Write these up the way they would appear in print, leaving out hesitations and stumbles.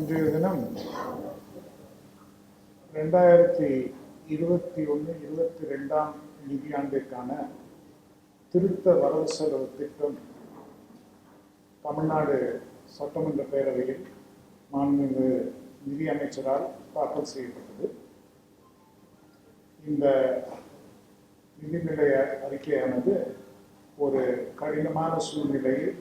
இன்றைய தினம் 2021-22 நிதியாண்டிற்கான திருத்த வரவு செலவு திட்டம் தமிழ்நாடு சட்டமன்ற பேரவையில் மாண்புமிகு நிதி அமைச்சரால் தாக்கல் செய்யப்பட்டது. இந்த நிதிநிலை அறிக்கையானது ஒரு கடினமான சூழ்நிலையில்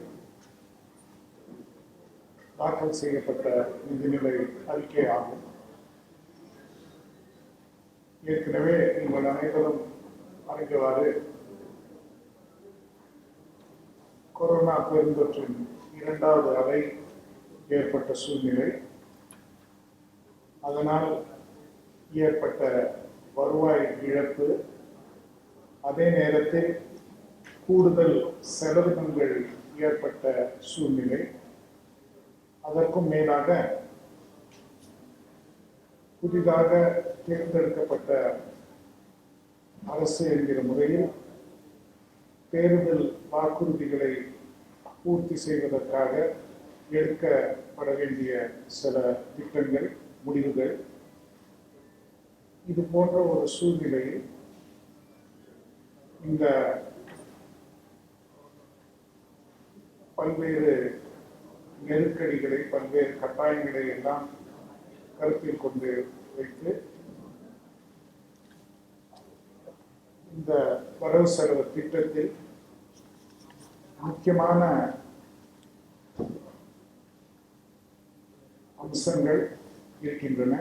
தாக்கல் செய்யப்பட்ட நிதிநிலை அறிக்கை ஆகும். ஏற்கனவே நீங்கள் அனைவரும் அறிந்தவாறு கொரோனா பெருந்தொற்றின் 2வது அலை ஏற்பட்ட சூழ்நிலை, அதனால் ஏற்பட்ட வருவாய் இழப்பு, அதே நேரத்தில் கூடுதல் செலவினங்கள் ஏற்பட்ட சூழ்நிலை, அதற்கும் மேலாக புதிதாக தேர்ந்தெடுக்கப்பட்ட அரசு என்கிற முறையில் தேர்தல் வாக்குறுதிகளை பூர்த்தி செய்வதற்காக எடுக்கப்பட வேண்டிய சில திட்டங்கள், முடிவுகள், இது போன்ற ஒரு சூழ்நிலையில் இந்த பல்வேறு நெருக்கடிகளை, பல்வேறு கட்டாயங்களை எல்லாம் கருத்தில் கொண்டு வைத்து இந்த வரவு செலவு திட்டத்தில் முக்கியமான அம்சங்கள் இருக்கின்றன.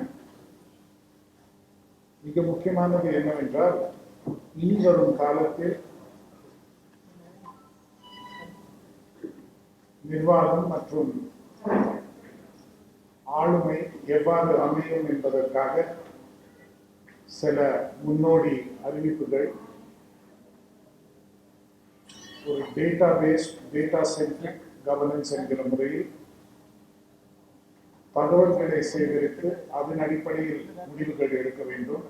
மிக முக்கியமானது என்னவென்றால், இனி வரும் காலத்தில் நிர்வாகம் மற்றும் ஆளுமை எவ்வாறு அமையும் என்பதற்காக சில முன்னோடி அறிவிப்புகள், ஒரு டேட்டா சென்ட்ரிக் கவர்னன்ஸ் என்கிற முறையில் தகவல்களை சேகரித்து அதன் அடிப்படையில் முடிவுகள் எடுக்க வேண்டும்.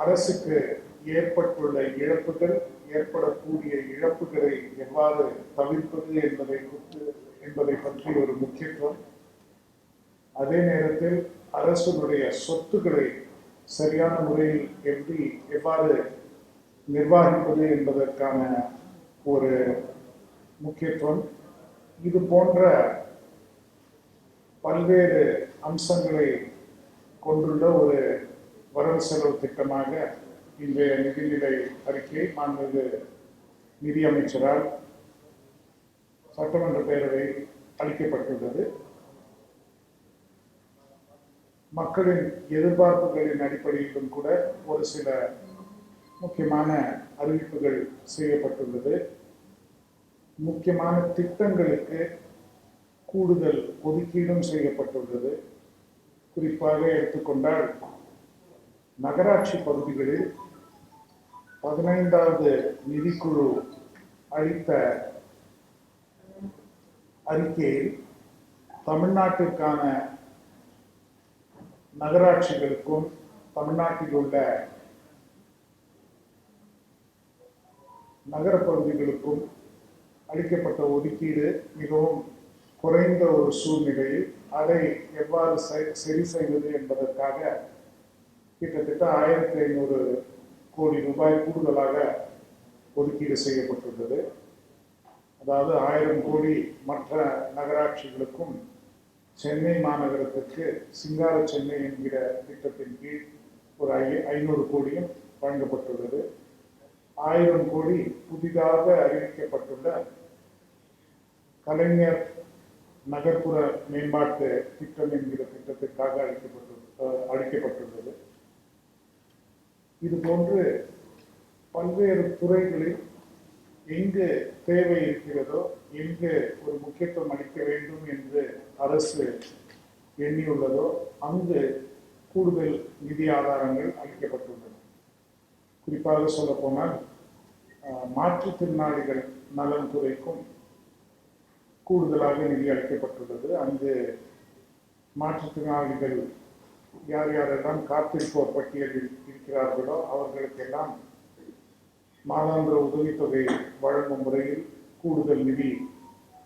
அரசுக்கு ஏற்பட்டுள்ள இழப்புகள், ஏற்படக்கூடிய இழப்புகளை எவ்வாறு தவிர்ப்பது என்பதை பற்றி ஒரு முக்கியத்துவம், அதே நேரத்தில் அரசுடைய சொத்துக்களை சரியான முறையில் எவ்வாறு நிர்வகிப்பது என்பதற்கான ஒரு முக்கியத்துவம், இது போன்ற பல்வேறு அம்சங்களை கொண்டுள்ள ஒரு வரவு செலவு திட்டமாக இன்றைய நிதிநிலை அறிக்கை மாண்புமிகு நிதி அமைச்சரால் சட்டமன்ற பேரவை அளிக்கப்பட்டுள்ளது. மக்களின் எதிர்பார்ப்புகளின் அடிப்படையிலும் கூட ஒரு சில முக்கியமான அறிவிப்புகள் செய்யப்பட்டுள்ளது. முக்கியமான திட்டங்களுக்கு கூடுதல் ஒதுக்கீடும் செய்யப்பட்டுள்ளது. குறிப்பாக எடுத்துக்கொண்டால், நகராட்சி பகுதிகளில் 15வது நிதிக்குழு அளித்த அறிக்கையில் தமிழ்நாட்டிற்கான நகராட்சிகளுக்கும் தமிழ்நாட்டில் உள்ள நகரப்பகுதிகளுக்கும் அளிக்கப்பட்ட ஒதுக்கீடு மிகவும் குறைந்த ஒரு சூழ்நிலையில் அதை எவ்வாறு சரி செய்வது என்பதற்காக கிட்டத்தட்ட 1500 கோடி ரூபாய் கூடுதலாக ஒதுக்கீடு செய்யப்பட்டுள்ளது. அதாவது 1000 கோடி மற்ற நகராட்சிகளுக்கும் சென்னை மாநகரத்திற்கு சிங்கார சென்னை என்கிற திட்டத்தின் கீழ் ஒரு 500 கோடியும் வழங்கப்பட்டுள்ளது. 1000 கோடி புதிதாக அறிவிக்கப்பட்டுள்ள கலைஞர் நகர்ப்புற மேம்பாட்டு திட்டம் என்கிற திட்டத்திற்காக அளிக்கப்பட்டுள்ளது. இதுபோன்று பல்வேறு துறைகளில் எங்கு தேவை இருக்கிறதோ, எங்கு ஒரு முக்கியத்துவம் அளிக்க வேண்டும் என்று அரசு எண்ணியுள்ளதோ அங்கு கூடுதல் நிதி ஆதாரங்கள் அளிக்கப்பட்டுள்ளன. குறிப்பாக சொல்ல போனால், மாற்றுத்திறனாளிகள் நலன் துறைக்கும் கூடுதலாக நிதி அளிக்கப்பட்டுள்ளது. அங்கு மாற்றுத்திறனாளிகள் யார் யாரெல்லாம் காத்திருப்போர் பட்டியலில் இருக்கிறார்களோ அவர்களுக்கெல்லாம் மாதாந்திர உதவித்தொகை வழங்கும் முறையில் கூடுதல் நிதி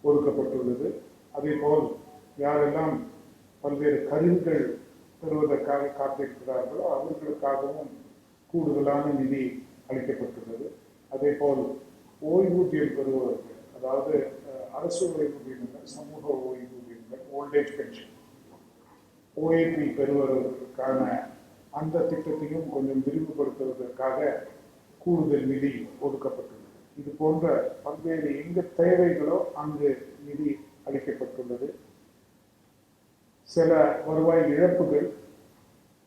ஒதுக்கப்பட்டுள்ளது. அதேபோல் யாரெல்லாம் பல்வேறு கருவிகள் பெறுவதற்காக காத்திருக்கிறார்களோ அவர்களுக்காகவும் கூடுதலான நிதி அளிக்கப்பட்டுள்ளது. அதே போல் ஓய்வூதியம் பெறுவதற்கு, அதாவது அரசு ஓய்வூதியங்கள், சமூக ஓய்வூதியங்கள், ஓல்டேஜ் பென்ஷன், ஓஏபி பெறுவதற்கான அந்த திட்டத்தையும் கொஞ்சம் விரிவுபடுத்துவதற்காக கூடுதல் நிதி ஒதுக்கப்பட்டுள்ளது. இது போன்ற பல்வேறு எங்கு தேவைகளோ அங்கு நிதி அளிக்கப்பட்டுள்ளது. சில வருவாய் இழப்புகள்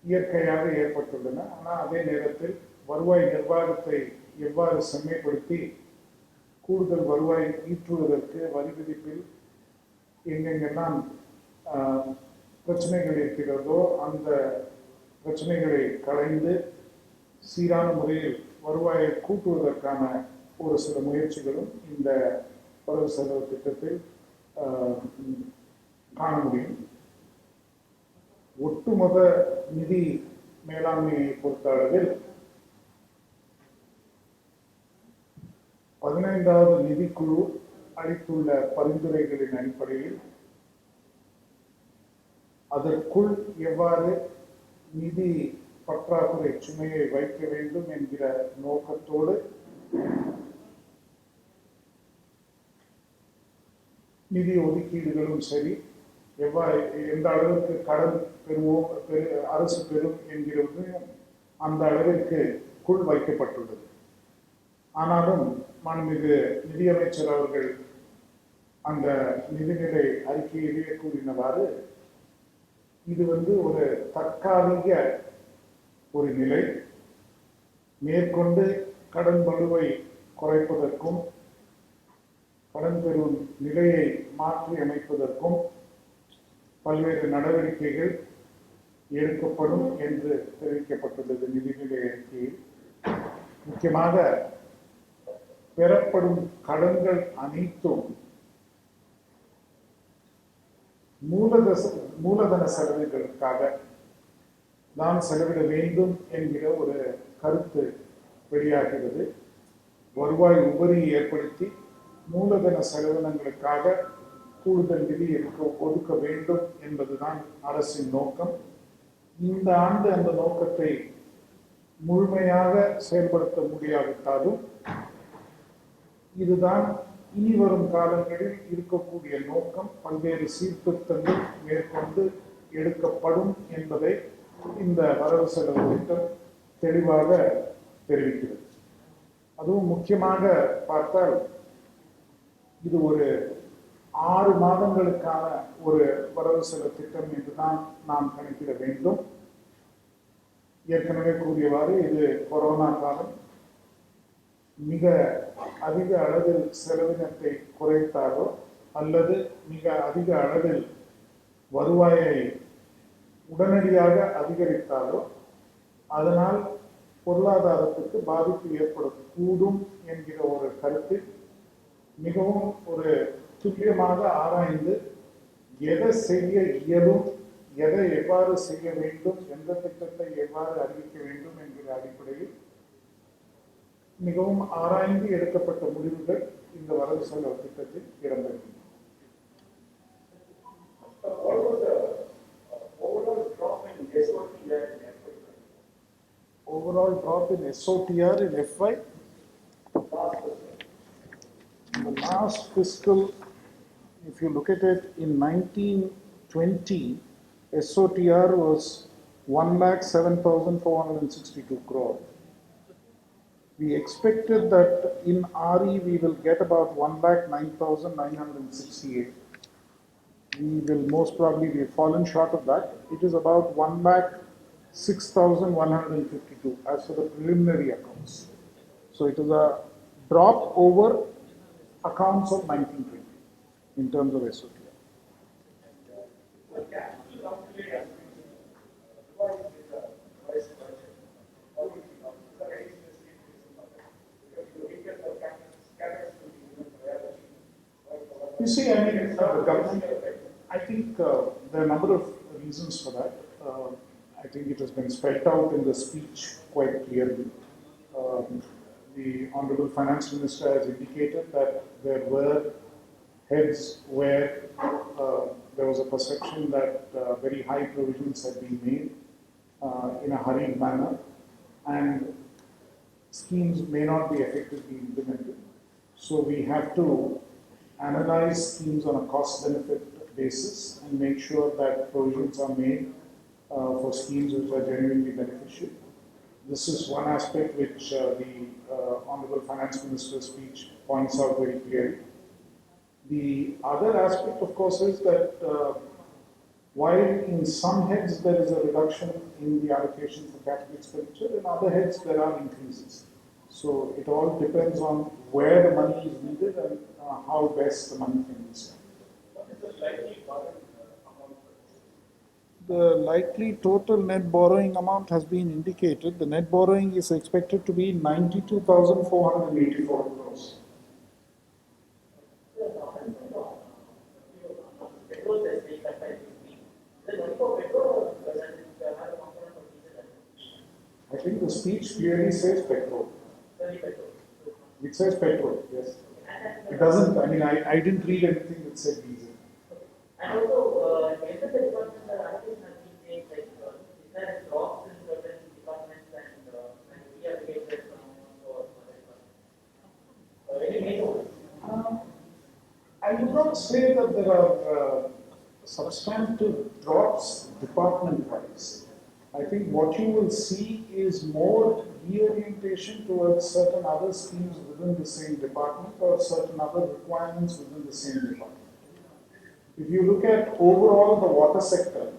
இயற்கையாக ஏற்பட்டுள்ளன. ஆனால் அதே நேரத்தில் வருவாய் நிர்வாகத்தை எவ்வாறு செம்மைப்படுத்தி கூடுதல் வருவாய் ஈற்றுவதற்கு வரி விதிப்பில் எங்கெங்கெல்லாம் பிரச்சனைகள் இருக்கிறதோ அந்த பிரச்சனைகளை களைந்து சீரான முறையில் வருவாயை கூட்டுவதற்கான ஒரு சில முயற்சிகளும் இந்த வரவு செலவு திட்டத்தில் காண முடியும். ஒட்டுமொத்த நிதி மேலாண்மையை பொறுத்த அளவில் 15வது நிதிக்குழு அளித்துள்ள பரிந்துரைகளின் அடிப்படையில் அதற்குள் எவ்வாறு நிதி பற்றாக்குறை சுமையை வைக்க வேண்டும் என்கிற நோக்கத்தோடு நிதி ஒதுக்கீடுகளும் சரி, எவ்வாறு எந்த அளவிற்கு கடன் பெறுவோம் அரசு பெறும் என்கிறதையும் அந்த அளவிற்கு குள் வைக்கப்பட்டுள்ளது. ஆனாலும் மாண்புமிகு நிதியமைச்சர் அவர்கள் அந்த நிதிநிலை அறிக்கையிலேயே கூறினவாறு இது ஒரு தற்காலிக ஒரு நிலை, மேற்கொண்டு கடன் பளுவை குறைப்பதற்கும் கடன் பெறும் நிலையை மாற்றி அமைப்பதற்கும் பல்வேறு நடவடிக்கைகள் எடுக்கப்படும் என்று தெரிவிக்கப்பட்டுள்ளது நிதிநிலை அறிக்கையில். முக்கியமாக பெறப்படும் கடன்கள் அனைத்தும் மூலதன செலவுகளுக்காக தான் செலவிட வேண்டும் என்கிற ஒரு கருத்து வெளியாகிறது. வருவாய் உபரி ஏற்படுத்தி மூலதன செலவினங்களுக்காக கூடுதல் நிதி ஒதுக்க வேண்டும் என்பதுதான் அரசின் நோக்கம். இந்த ஆண்டு அந்த நோக்கத்தை முழுமையாக செயல்படுத்த முடியாவிட்டாலும் இதுதான் இனி வரும் காலங்களில் இருக்கக்கூடிய நோக்கம். பல்வேறு சீர்திருத்தங்கள் மேற்கொண்டு எடுக்கப்படும் என்பதை இந்த வரவு செலவு திட்டம் தெளிவாக தெரிவிக்கிறது. அதுவும் முக்கியமாக பார்த்தால் இது ஒரு 6 மாதங்களுக்கான ஒரு வரவு செலவு திட்டம் என்றுதான் நாம் கணக்கிட வேண்டும். ஏற்கனவே கூறியவாறு இது கொரோனா காலம். மிக அதிக அளவில் செலவினத்தை குறைத்தாலோ அல்லது மிக அதிக அளவில் வருவாயை உடனடியாக அதிகரித்தாலோ அதனால் பொருளாதாரத்துக்கு பாதிப்பு ஏற்படக்கூடும் என்கிற ஒரு கருத்து மிகவும் ஒரு துல்லியமாக ஆராய்ந்து எதை செய்ய இயலும், எதை எவ்வாறு செய்ய வேண்டும், எந்த திட்டத்தை எவ்வாறு அறிவிக்க வேண்டும் என்கிற அடிப்படையில் மிகவும் ஆராய்ந்து எடுக்கப்பட்ட முடிவுகள் இந்த வரவு செலவு திட்டத்தில் இடம்பெறும். Overall drop in SOTR in FY in the last fiscal, if you look at it, in 1920 SOTR was 1,07,462 crore. We expected that in RE we will get about 1,09,968. We will most probably be fallen short of that. It is about 1,06,152 as for the preliminary accounts. So it is a drop over accounts of 1920 in terms of SOTR. You see, I mean, the government, I think there are a number of reasons for that. I think it has been spelled out in the speech quite clearly. The Honorable Finance Minister has indicated that there were heads where there was a perception that very high provisions had been made in a hurried manner, and schemes may not be effectively implemented. So we have to analyze schemes on a cost-benefit basis and make sure that provisions are made for schemes which are genuinely beneficial. This is one aspect which the Honorable Finance Minister's speech points out very clearly. The other aspect, of course, is that while in some heads there is a reduction in the allocation for capital expenditure, in other heads there are increases. So it all depends on where the money is needed and how best the money can be spent. What is the likely borrowing amount? The likely total net borrowing amount has been indicated. The net borrowing is expected to be 92,484 crores. I think the speech clearly says petrol. It says petrol, yes. It doesn't, I mean, I didn't read anything that said diesel. And also, the department allocation has been changed, like, is there a drop in certain departments and we are related or any major? I would not say that there are substantive drops department-wise. I think what you will see is more reorientation towards certain other schemes within the same department or certain other requirements within the same department. If you look at overall the water sector,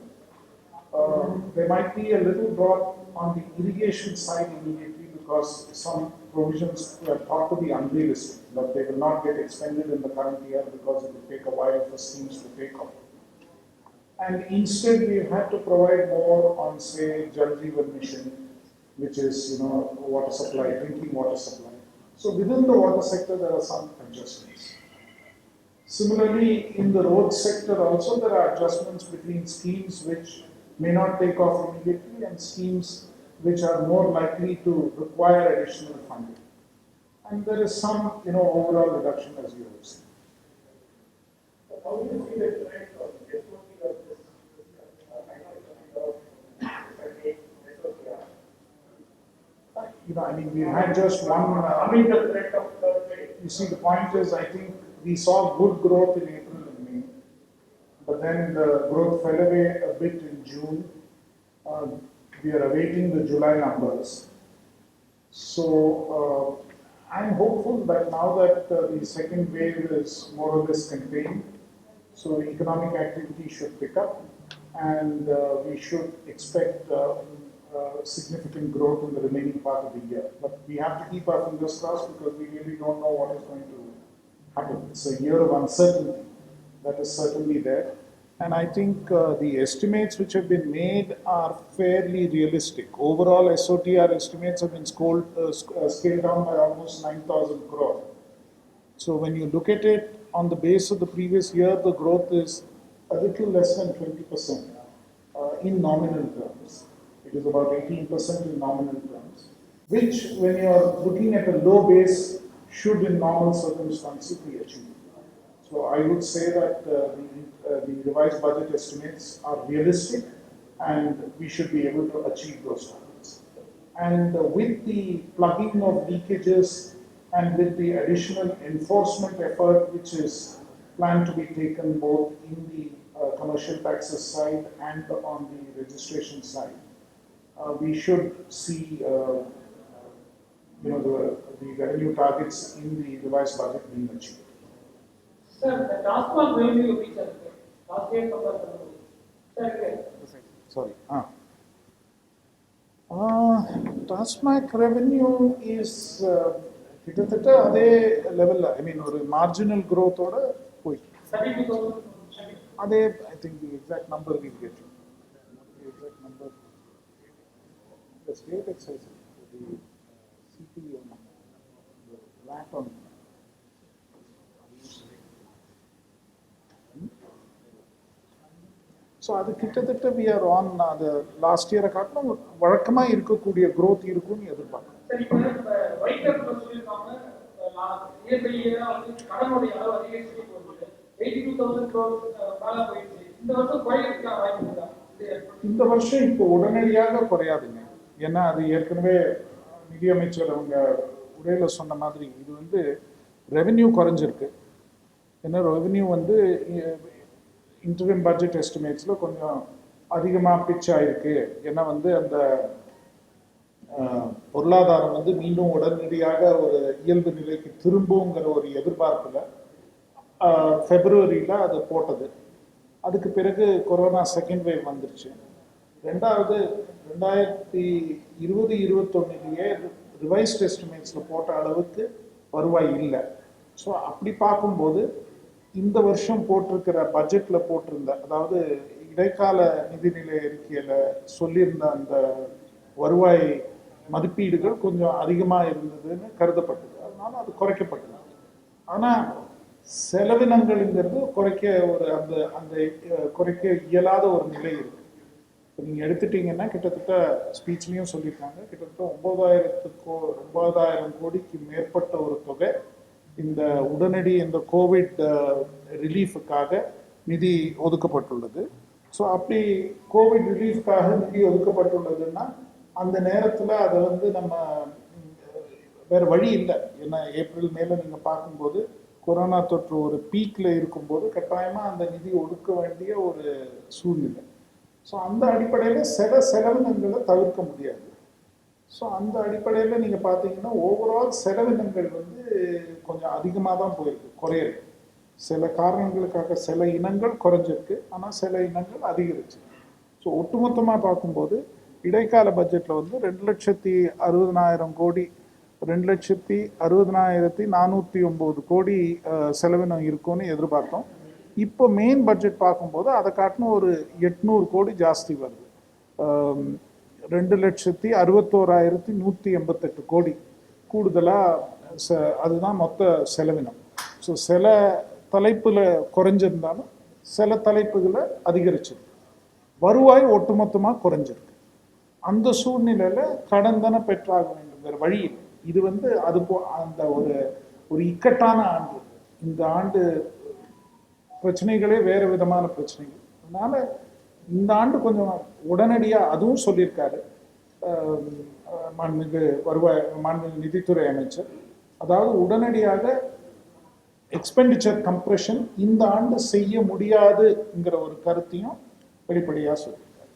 there might be a little drop on the irrigation side immediately because some provisions were thought to be unrealistic, but they will not get expended in the current year because it will take a while for schemes to take off. And instead, we've had to provide more on, say, Jal Jeevan Mission, which is, water supply, drinking water supply. So within the water sector, there are some adjustments. Similarly, in the road sector also, there are adjustments between schemes which may not take off immediately and schemes which are more likely to require additional funding. And there is some, overall reduction as you have seen. How do you see the trend of we had just one. You see, the point is, I think we saw good growth in April and May, but then the growth fell away a bit in June. We are awaiting the July numbers. So I'm hopeful that now that the second wave is more or less contained, so economic activity should pick up, and we should expect significant growth in the remaining part of the year. But we have to keep our fingers crossed because we really don't know what is going to happen. It's a year of uncertainty that is certainly there. And I think the estimates which have been made are fairly realistic. Overall, SOTR estimates have been scaled down by almost 9,000 crore. So when you look at it on the base of the previous year, the growth is a little less than 20% in nominal terms. It is about 18% in nominal terms, which when you are looking at a low base should in normal circumstances be achieved. So I would say that the revised budget estimates are realistic and we should be able to achieve those targets. And with the plugging of leakages and with the additional enforcement effort which is planned to be taken both in the commercial taxes side and on the registration side, we should see the revenue targets in the revised budget being achieved. Sir, the TASMAC revenue reached last year compared to Sorry. TASMAC revenue is at level. I mean, marginal growth or 72,000. I think the exact number we get. The exact number. The state excise, the CPO number, the VAT on. So அது கிட்டத்தட்ட we are on the last year காட்டிலும் வழக்கமா இருக்கக்கூடிய growth இருக்கும்னு எதிர்பார்க்கிறோம். சரி, இப்போ white பேப்பர்ல சொல்லிருக்காங்க இயர் பை இயரா வந்து கடனுடைய அளவு அதிகரிச்சுட்டே போகுது. 82,000 crores மேல போயிடுச்சு. இந்த வருஷம் குறைக்கிறதுக்கு வாய்ப்பு இருக்கா? இந்த வருஷம் இப்போ உடனடியாக குறையாதுங்க. ஏன்னா அது ஏற்கனவே நிதியமைச்சர் அவங்க உரையில சொன்ன மாதிரி இது வந்து ரெவென்யூ குறைஞ்சிருக்கு. ஏன்னா ரெவென்யூ வந்து இன்டரிம் பட்ஜெட் எஸ்டிமேட்ஸில் கொஞ்சம் அதிகமாக பிச் ஆயிருக்கு. ஏன்னா வந்து அந்த பொருளாதாரம் வந்து மீண்டும் உடனடியாக ஒரு இயல்பு நிலைக்கு திரும்புங்கிற ஒரு எதிர்பார்ப்பில் ஃபெப்ரவரியில் அது போட்டது. அதுக்கு பிறகு கொரோனா செகண்ட் வேவ் வந்துருச்சு. ரெண்டாவது 2020-21 ரிவைஸ்ட் எஸ்டிமேட்ஸில் போட்ட அளவுக்கு வருவாய் இல்லை. ஸோ அப்படி பார்க்கும்போது இந்த வருஷம் போட்டிருக்கிற பட்ஜெட்டில் போட்டிருந்த, அதாவது இடைக்கால நிதிநிலை அறிக்கையில் சொல்லியிருந்த அந்த வருவாய் மதிப்பீடுகள் கொஞ்சம் அதிகமாக இருந்ததுன்னு கருதப்பட்டது. அதனால அது குறைக்கப்பட்டது. ஆனால் செலவினங்கள்ங்கிறது குறைக்க ஒரு அந்த அந்த குறைக்க இயலாத ஒரு நிலை இருக்கு. இப்போ நீங்கள் எடுத்துட்டீங்கன்னா கிட்டத்தட்ட ஸ்பீச்லேயும் சொல்லியிருக்காங்க, கிட்டத்தட்ட 9,000 கோடிக்கு மேற்பட்ட ஒரு தொகை இந்த உடனடி இந்த கோவிட் ரிலீஃபுக்காக நிதி ஒதுக்கப்பட்டுள்ளது. ஸோ அப்படி கோவிட் ரிலீஃப்காக நிதி ஒதுக்கப்பட்டுள்ளதுன்னா அந்த நேரத்தில் அதை வந்து நம்ம வேறு வழி இல்லை. ஏன்னா ஏப்ரல் மேலே நீங்கள் பார்க்கும்போது கொரோனா தொற்று ஒரு பீக்கில் இருக்கும்போது கட்டாயமாக அந்த நிதி ஒதுக்க வேண்டிய ஒரு சூழ்நிலை. ஸோ அந்த அடிப்படையில் சில செலவினங்களை தவிர்க்க முடியாது. ஸோ அந்த அடிப்படையில் நீங்கள் பார்த்தீங்கன்னா ஓவரால் செலவினங்கள் வந்து கொஞ்சம் அதிகமாக தான் போயிருக்கு, குறையிருக்கு. சில காரணங்களுக்காக சில இனங்கள் குறைஞ்சிருக்கு, ஆனால் சில இனங்கள் அதிகரிச்சு. ஸோ ஒட்டுமொத்தமாக பார்க்கும்போது இடைக்கால பட்ஜெட்டில் வந்து 2,60,000 கோடி 2,60,409 கோடி செலவினம் இருக்கும்னு எதிர்பார்த்தோம். இப்போ மெயின் பட்ஜெட் பார்க்கும்போது அதை காட்டின ஒரு 800 கோடி ஜாஸ்தி வருது. 2,61,188 கோடி கூடுதலாக அதுதான் மொத்த செலவினம். ஸோ சில தலைப்பில் குறைஞ்சிருந்தாலும் சில தலைப்புகளை அதிகரிச்சிருக்கு. வருவாய் ஒட்டுமொத்தமாக குறைஞ்சிருக்கு. அந்த சூழ்நிலையில் கடன் தானே பெற்றாக வேண்டும், வேறு வழி இல்லை. இது வந்து அது அந்த ஒரு இக்கட்டான ஆண்டு. இந்த ஆண்டு பிரச்சனைகளே வேறு விதமான பிரச்சனைகள். அதனால இந்த ஆண்டு கொஞ்சம் உடனடியாக அதுவும் சொல்லியிருக்காரு மாண்புமிகு நிதித்துறை அமைச்சர். அதாவது உடனடியாக எக்ஸ்பெண்டிச்சர் கம்ப்ரெஷன் இந்த ஆண்டு செய்ய முடியாதுங்கிற ஒரு கருத்தையும் வெளிப்படையாக சொல்லியிருக்காரு.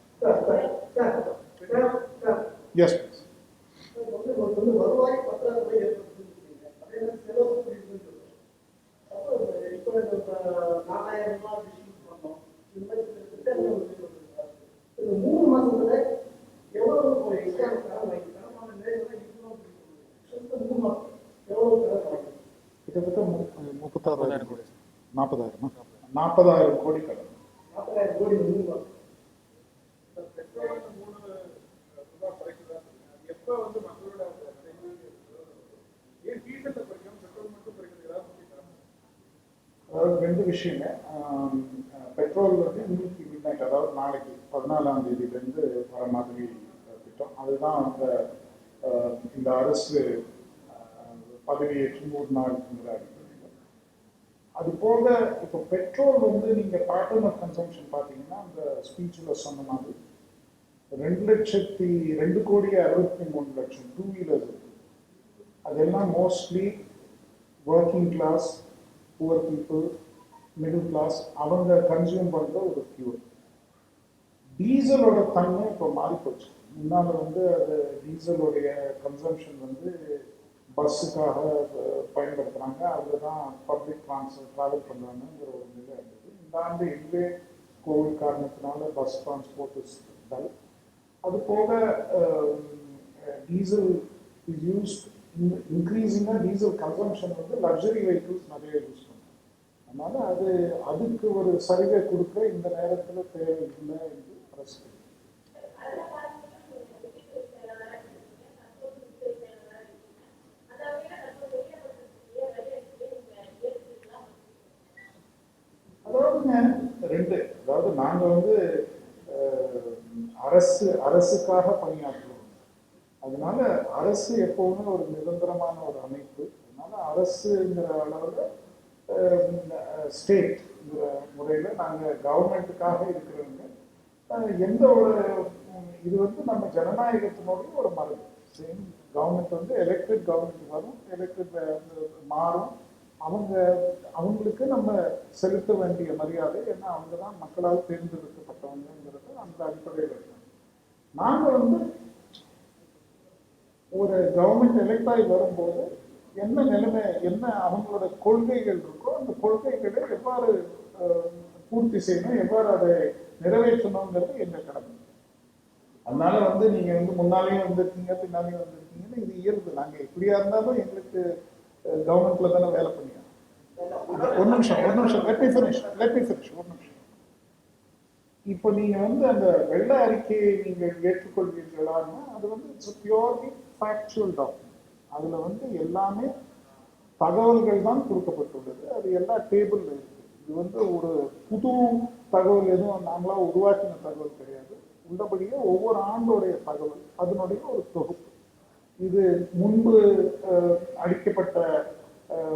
எஸ் வருவாய் பற்றாக்குறை ஏற்படுத்திருக்கீங்க. அதே மாதிரி செலவு அப்போ இப்போ 4,000 ரூபாய் டிஸ்ட்ரிபியூட் பண்ணோம். இந்த மாதிரி திட்டங்கள் இந்த 3 மாசத்துல எவ்வளவு எக்ஸ்ட்ரா கடன் வாங்கிக்கலாம்? அந்த நேரத்தில் இம்ப்ரூவ் 3 மாசம் எவ்வளவு கடன் வாங்கிக்கலாம்? கிட்டத்தட்ட 36,000 கோடி 40,000 கோடி கடன். 40,000 கோடி 3 மாசம். அதாவது 2 விஷயங்க. பெட்ரோல் வந்து இன்னைக்கு மிட்நைட், அதாவது நாளைக்கு 14ஆம் தேதியிலேருந்து வர மாதிரி திட்டம். அதுதான் இந்த அரசு பதவியேற்று 3 நாளுக்குங்கிற அடிப்படையில். அது போக இப்போ பெட்ரோல் வந்து நீங்கள் பேட்டர்ன் ஆஃப் கன்சம்ஷன் பார்த்தீங்கன்னா அந்த ஸ்பீச்சில் சொன்ன மாதிரி 2,63,00,000 டூ வீலர்ஸ் இருக்கு. அதெல்லாம் mostly working class, poor people, middle class அவங்க கன்சியூம் பண்ணுற ஒரு ஃபியூல். டீசலோட தன்மை இப்போ மாறிப்போச்சு. முன்னால் வந்து அது டீசலோடைய கன்சம்ஷன் வந்து பஸ்ஸுக்காக பயன்படுத்துகிறாங்க, அதில் தான் பப்ளிக் ட்ராவல் பண்ணுறாங்கிற ஒரு நிலை இருந்தது. இந்த ஆண்டு எங்கே கோவிட் காரணத்தினால பஸ் டிரான்ஸ்போர்ட் இஸ் டல். அது போக டீசல் இஸ் யூஸ்ட் இன்க்ரீஸிங்காக டீசல் கன்சம்ஷன் வந்து லக்ஸரி வெஹிக்கிள்ஸ் நிறைய யூஸ் பண்ணுறாங்க. அதனால் அதுக்கு ஒரு சரிவை கொடுக்க இந்த நேரத்தில் தேவையில்லை என்று அரசு. அதாவதுங்க 2, அதாவது நாங்கள் வந்து அரசுக்காக பணியாற்றுவோம். அதனால அரசு எப்பவுமே ஒரு நிரந்தரமான ஒரு அமைப்பு. அதனால அரசுங்கிற அளவில் ஸ்டேட் என்கிற முறையில் நாங்கள் கவர்மெண்ட்டுக்காக இருக்கிறவங்க எந்த ஒரு இது வந்து நம்ம ஜனநாயகத்தினுடைய ஒரு மரபு. சேம் கவர்மெண்ட் வந்து எலெக்டட் கவர்மெண்ட் வரும், எலெக்டட் மாறும். அவங்களுக்கு நம்ம செலுத்த வேண்டிய மரியாதை, ஏன்னா அவங்க தான் மக்களால் தேர்ந்தெடுக்கப்பட்டவங்கிறது அந்த அடிப்படையில் இருக்காங்க. நாங்கள் வந்து ஒரு கவர்மெண்ட் எலெக்ட் ஆகி வரும்போது என்ன நிலைமை, என்ன அவங்களோட கொள்கைகள் இருக்கோ அந்த கொள்கைகளை எவ்வாறு பூர்த்தி செய்யணும், எவ்வாறு அதை நிறைவேற்றணுங்கிறது எங்க கடமை. அதனால வந்து நீங்க வந்து முன்னாலேயும் வந்திருக்கீங்க, பின்னாலேயும் வந்திருக்கீங்கன்னு இது இயல்பு. நாங்க எப்படியா இருந்தாலும் எங்களுக்கு கவர்மெண்ட்ல தானே வேலை பண்ணியாங்க. ஒரு நிமிஷம் let me finish ஒரு நிமிஷம். இப்போ நீங்க வந்து அந்த வெள்ள அறிக்கையை நீங்கள் ஏற்றுக்கொள்வீர்களான்னா அது வந்து இட்ஸ் பியூர்லி ஃபேக்சுவல் டாக்குமெண்ட். அதுல வந்து எல்லாமே தகவல்கள் தான் கொடுக்கப்பட்டுள்ளது. அது எல்லா டேபிள்ல இருக்கு. இது வந்து ஒரு புது தகவல் எதுவும் நாங்களா உருவாக்கின தகவல் கிடையாது. உள்ளபடியே ஒவ்வொரு ஆண்டோடைய தகவல் அதனுடைய ஒரு தொகுப்பு. இது முன்பு அளிக்கப்பட்ட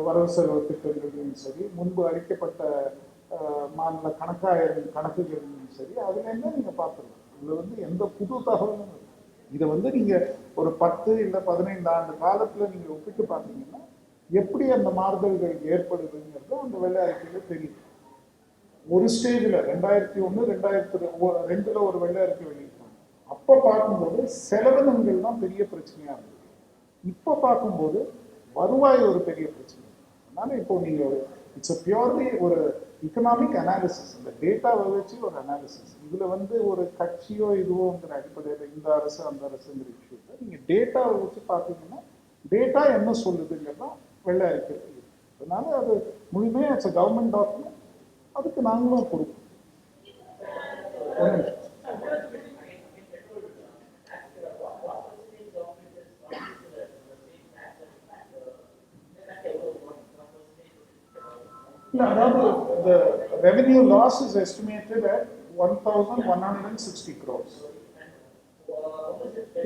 வரவு செலவு திட்டங்களையும் சரி, முன்பு அளிக்கப்பட்ட மாநில கணக்காயரின் கணக்குகளையும் சரி, அதுல என்ன நீங்க பார்த்துக்கலாம். இதுல வந்து எந்த புது தகவலும் இல்லை. இதை வந்து நீங்க ஒரு 10 இல்லை 15 ஆண்டு காலத்துல நீங்க ஒப்பிட்டு பார்த்தீங்கன்னா எப்படி அந்த மாறுதல்கள் ஏற்படுதுங்கிறது அந்த வெள்ளை அறிக்கையில தெரியும். ஒரு ஸ்டேஜ்ல 2001 2002 ஒரு வெள்ளை அறிக்கை வெளியிட்டாங்க. அப்ப பார்க்கும்போது செலவினங்கள் தான் பெரிய பிரச்சனையா இருந்தது. இப்ப பார்க்கும்போது வருவாய் ஒரு பெரிய பிரச்சனை. அதனால இப்போ நீங்க இட்ஸ் பியூர்லி ஒரு எக்கனாமிக் அனாலிசிஸ், இந்த டேட்டாவை வச்சு ஒரு அனாலிசிஸ். இதுல வந்து ஒரு கட்சியோ இதுவோங்கிற அடிப்படையில் இந்த அரசு அந்த அரசுங்கிற விஷயத்தை நீங்க டேட்டாவை வச்சு பார்த்தீங்கன்னா டேட்டா என்ன சொல்லுதுங்கிறதா வெள்ளை அறிக்கை. அதனால அது முழுமையாக இட்ஸ் கவர்மெண்ட் டாக்குமெண்ட். அதுக்கு நாங்களும் கொடுப்போம். அதாவது the revenue loss is estimated at 1,160 crores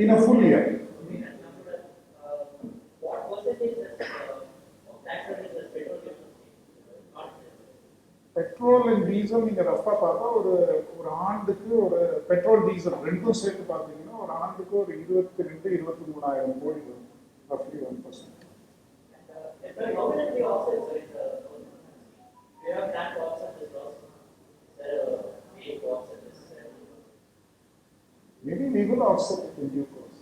in a full year. What percentage of tax revenue is petrol and diesel நீங்க ரஃபா பார்த்தா ஒரு ஆண்டுக்கு ஒரு பெட்ரோல் டீசல் ரெண்டும் சேர்த்து பார்த்தீங்கன்னா ஒரு ஆண்டுக்கு ஒரு 22-23,000 கோடி வரும். ரஃப்லி 1%. Maybe we will offset it in due course.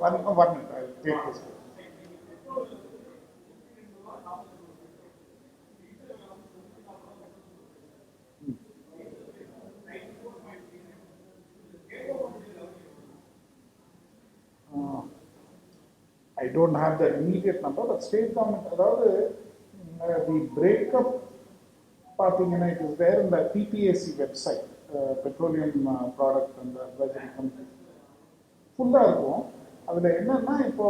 One minute, I will take this. I don't have the immediate number, but state government, அதாவது the breakup பார்த்தீங்கன்னா it is there in the PPAC website, Petroleum Product and Advisory Committee. ஃபுல்லாக இருக்கும். அதில் என்னன்னா இப்போ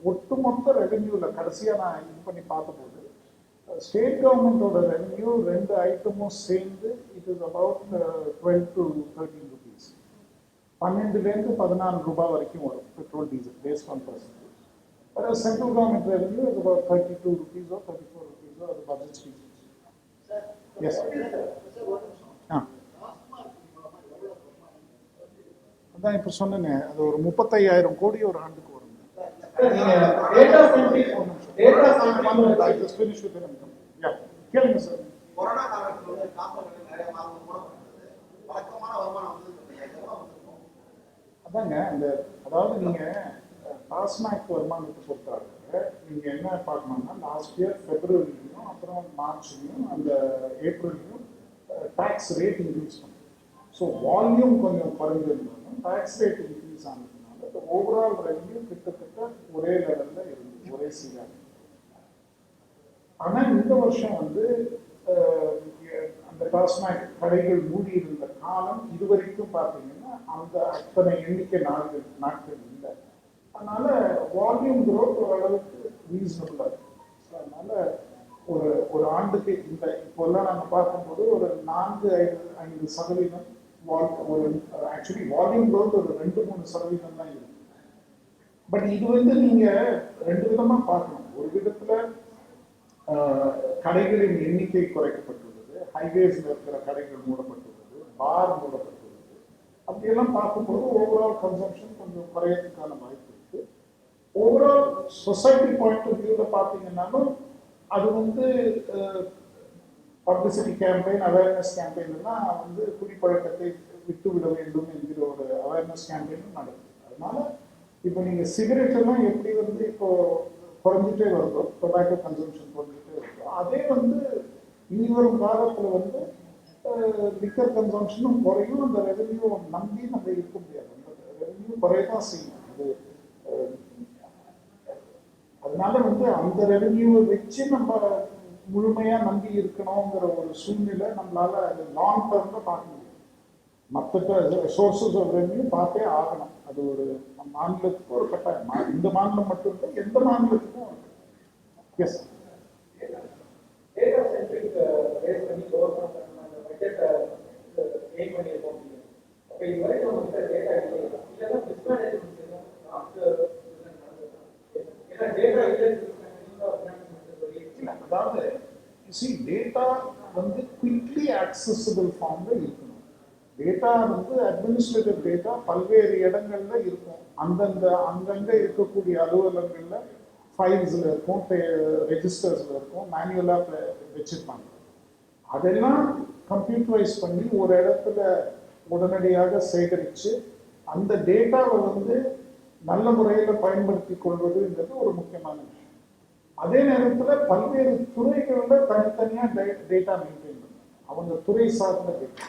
ஒட்டுமொத்த ரெவென்யூல கடைசியாக நான் இது பண்ணி பார்த்தபோது ஸ்டேட் கவர்மெண்டோட ரெவென்யூ ரெண்டு ஐட்டமும் சேர்ந்து it is about 12 to 13 rupees. 12 to 14 ரூபாய் வரைக்கும் வரும் petrol diesel based on percentage. But central government revenue is about 32 rupees or 34 rupees or the budget species. Yes. அதான் இப்போ சொன்னேனே, அது ஒரு 35,000 கோடி ஒரு ஆண்டுக்கு வரும். கேளுங்க சார். கொரோனா காலத்தில் வந்து காப்பீடு நிறைய மாதம் மூடப்பட்டது. வழக்கமான வருமானம் வந்து அதாங்க அந்த அதாவது நீங்க டாஸ்மாக் வருமானத்தை பொறுத்தவரை நீங்க என்ன பார்க்கணும்னா லாஸ்ட் இயர் Februaryலையும் அப்புறம் மார்ச்லையும் அந்த ஏப்ரல்லையும் டாக்ஸ் ரேட் இன்க்ரீஸ் பண்ணும். ஸோ வால்யூம் கொஞ்சம் குறைஞ்சிருந்தாலும் டாக்ஸ் ரேட் இன்க்ரீஸ் ஆனதுனால இந்த ஓவரால் ரெவன்யூ கிட்டத்தட்ட ஒரே லெவலில் இருந்து ஒரே சீராக. ஆனால் இந்த வருஷம் வந்து அந்த டாஸ்மாக் கடைகள் மூடி இருந்த காலம் இதுவரைக்கும் பார்த்தீங்கன்னா அந்த அத்தனை எண்ணிக்கை நாட்கள் இல்லை. அதனால வால்யூம் growth ஓரளவுக்கு ரீசனபிளாக இருக்கு. அதனால ஒரு ஆண்டுக்கு இந்த இப்போல்லாம் நம்ம பார்க்கும்போது ஒரு 4-5% ஒரு ஆக்சுவலி வால்யூம் growth ஒரு 2-3% தான் இருக்கு. பட் இது வந்து நீங்க ரெண்டு விதமா பார்க்கணும். ஒரு விதத்துல கடைகளின் எண்ணிக்கை குறைக்கப்பட்டுள்ளது, ஹைவேஸில் இருக்கிற கடைகள் மூடப்பட்டுள்ளது, பார் மூடப்பட்டுள்ளது. அப்படியெல்லாம் பார்க்கும்போது ஓவரால் கன்சம்ஷன் கொஞ்சம் குறையறதுக்கான வாய்ப்பு இருக்கு. ஓவரால் சொசைட்டி பாயிண்ட் ஆஃப் வியூவில் பார்த்தீங்கன்னாலும் அது வந்து பப்ளிசிட்டி கேம்பெயின், அவேர்னஸ் கேம்பெயின் எல்லாம் வந்து குடிப்பழக்கத்தை விட்டு விட வேண்டும் என்கிற ஒரு அவேர்னஸ் கேம்பெயினும் நடக்குது. அதனால இப்போ நீங்க சிகரெட் எல்லாம் எப்படி வந்து இப்போ குறைஞ்சிட்டே வருதோ, டொபாக்கோ கன்சம்ஷன் குறைஞ்சிட்டே வருதோ, அதே வந்து இனி வரும் காலத்துல வந்து லிக்கர் கன்சம்ஷனும் குறையும். அந்த ரெவென்யூ நம்பி நம்ம இருக்க முடியாது, அந்த ரெவென்யூ குறையதான் செய்யும். அது அதனால வந்து அந்த ரெவென்யூவை வச்சு நம்ம முழுமையா நம்பி இருக்கணுங்கிற ஒரு சூழ்நிலை நம்மளால அது லாங் டர்ம்ல பார்க்க முடியும். மற்ற சோர்சஸ் ஆஃப் ரெவென்யூ பார்த்தே ஆகணும். அது ஒரு மாநிலத்துக்கு ஒரு கட்டாயம். இந்த மாநிலம் மட்டும் இல்லை, எந்த மாநிலத்துக்கும். எஸ் டேட்டா சென்ட்ரிக் பேஸ் பண்ணி கவர்மெண்ட் அந்த பட்ஜெட்டை எய்ம் பண்ணியிருக்கோம். அப்போ இது வரைக்கும் நமக்கு டேட்டா இல்லை, இல்லைன்னா மிஸ்மேனேஜ்மெண்ட் ஏன்னா டேட்டா இல்லை. அதாவது டேட்டா வந்து குயிக்லி ஆக்சசிபிள் ஃபார்ம்ல இருக்கணும். டேட்டா வந்து அட்மினிஸ்ட்ரேட்டிவ் டேட்டா பல்வேறு இடங்கள்ல இருக்கும். அங்கங்க இருக்கக்கூடிய அலுவலகங்கள்ல ஃபைல்ஸ்ல இருக்கும், ரெஜிஸ்டர்ஸ்ல இருக்கும், மேனுவலா வச்சிருப்பாங்க. அதெல்லாம் கம்ப்யூட்டரைஸ் பண்ணி ஒரு இடத்துல உடனடியாக சேகரித்து அந்த டேட்டாவை வந்து நல்ல முறையில் பயன்படுத்தி கொள்வதுங்கிறது ஒரு முக்கியமான விஷயம். அதே நேரத்தில் பல்வேறு துறைகளில் தனித்தனியாக டேட்டா மெயின்டைன் பண்ணுவாங்க. அவங்க துறை சார்ந்த டேட்டா,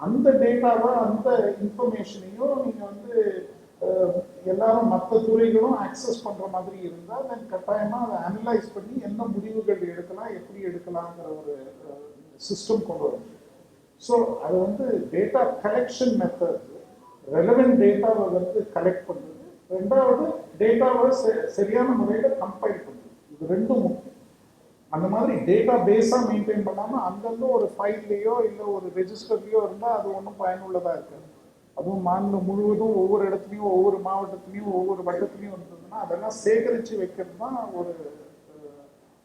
அந்த டேட்டாவை அந்த இன்ஃபர்மேஷனையும் நீங்கள் வந்து எல்லாரும் மற்ற துறைகளும் ஆக்சஸ் பண்ணுற மாதிரி இருந்தால் தென் கட்டாயமாக அதை அனலைஸ் பண்ணி என்ன முடிவுகள் எடுக்கலாம், எப்படி எடுக்கலாங்கிற ஒரு சிஸ்டம் கொண்டு வரும். ஸோ அது வந்து டேட்டா கலெக்ஷன் மெத்தட், ரெலவெண்ட் டேட்டாவை வந்து கலெக்ட் பண்ணுறது, ரெண்டாவது டேட்டாவை சரியான முறையில் கம்பைல் பண்ணுறது. இது ரெண்டும் முக்கியம். அந்த மாதிரி டேட்டா பேஸாக மெயின்டைன் பண்ணாமல் அங்கங்கே ஒரு ஃபைல்லையோ இல்லை ஒரு ரெஜிஸ்டர்லையோ இருந்தால் அது ஒன்றும் பயனுள்ளதாக இருக்காது. அதுவும் மாநிலம் முழுவதும் ஒவ்வொரு இடத்துலையும் ஒவ்வொரு மாவட்டத்துலையும் ஒவ்வொரு வட்டத்துலையும் இருந்ததுன்னா அதெல்லாம் சேகரித்து வைக்கிறது தான்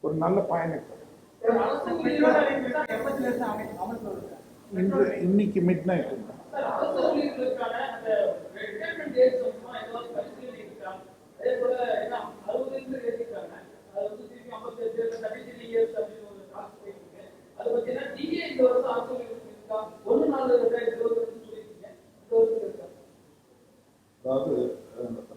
ஒரு நல்ல பயணிப்பு. இன்னைக்கு மிட் நைட் அதாவது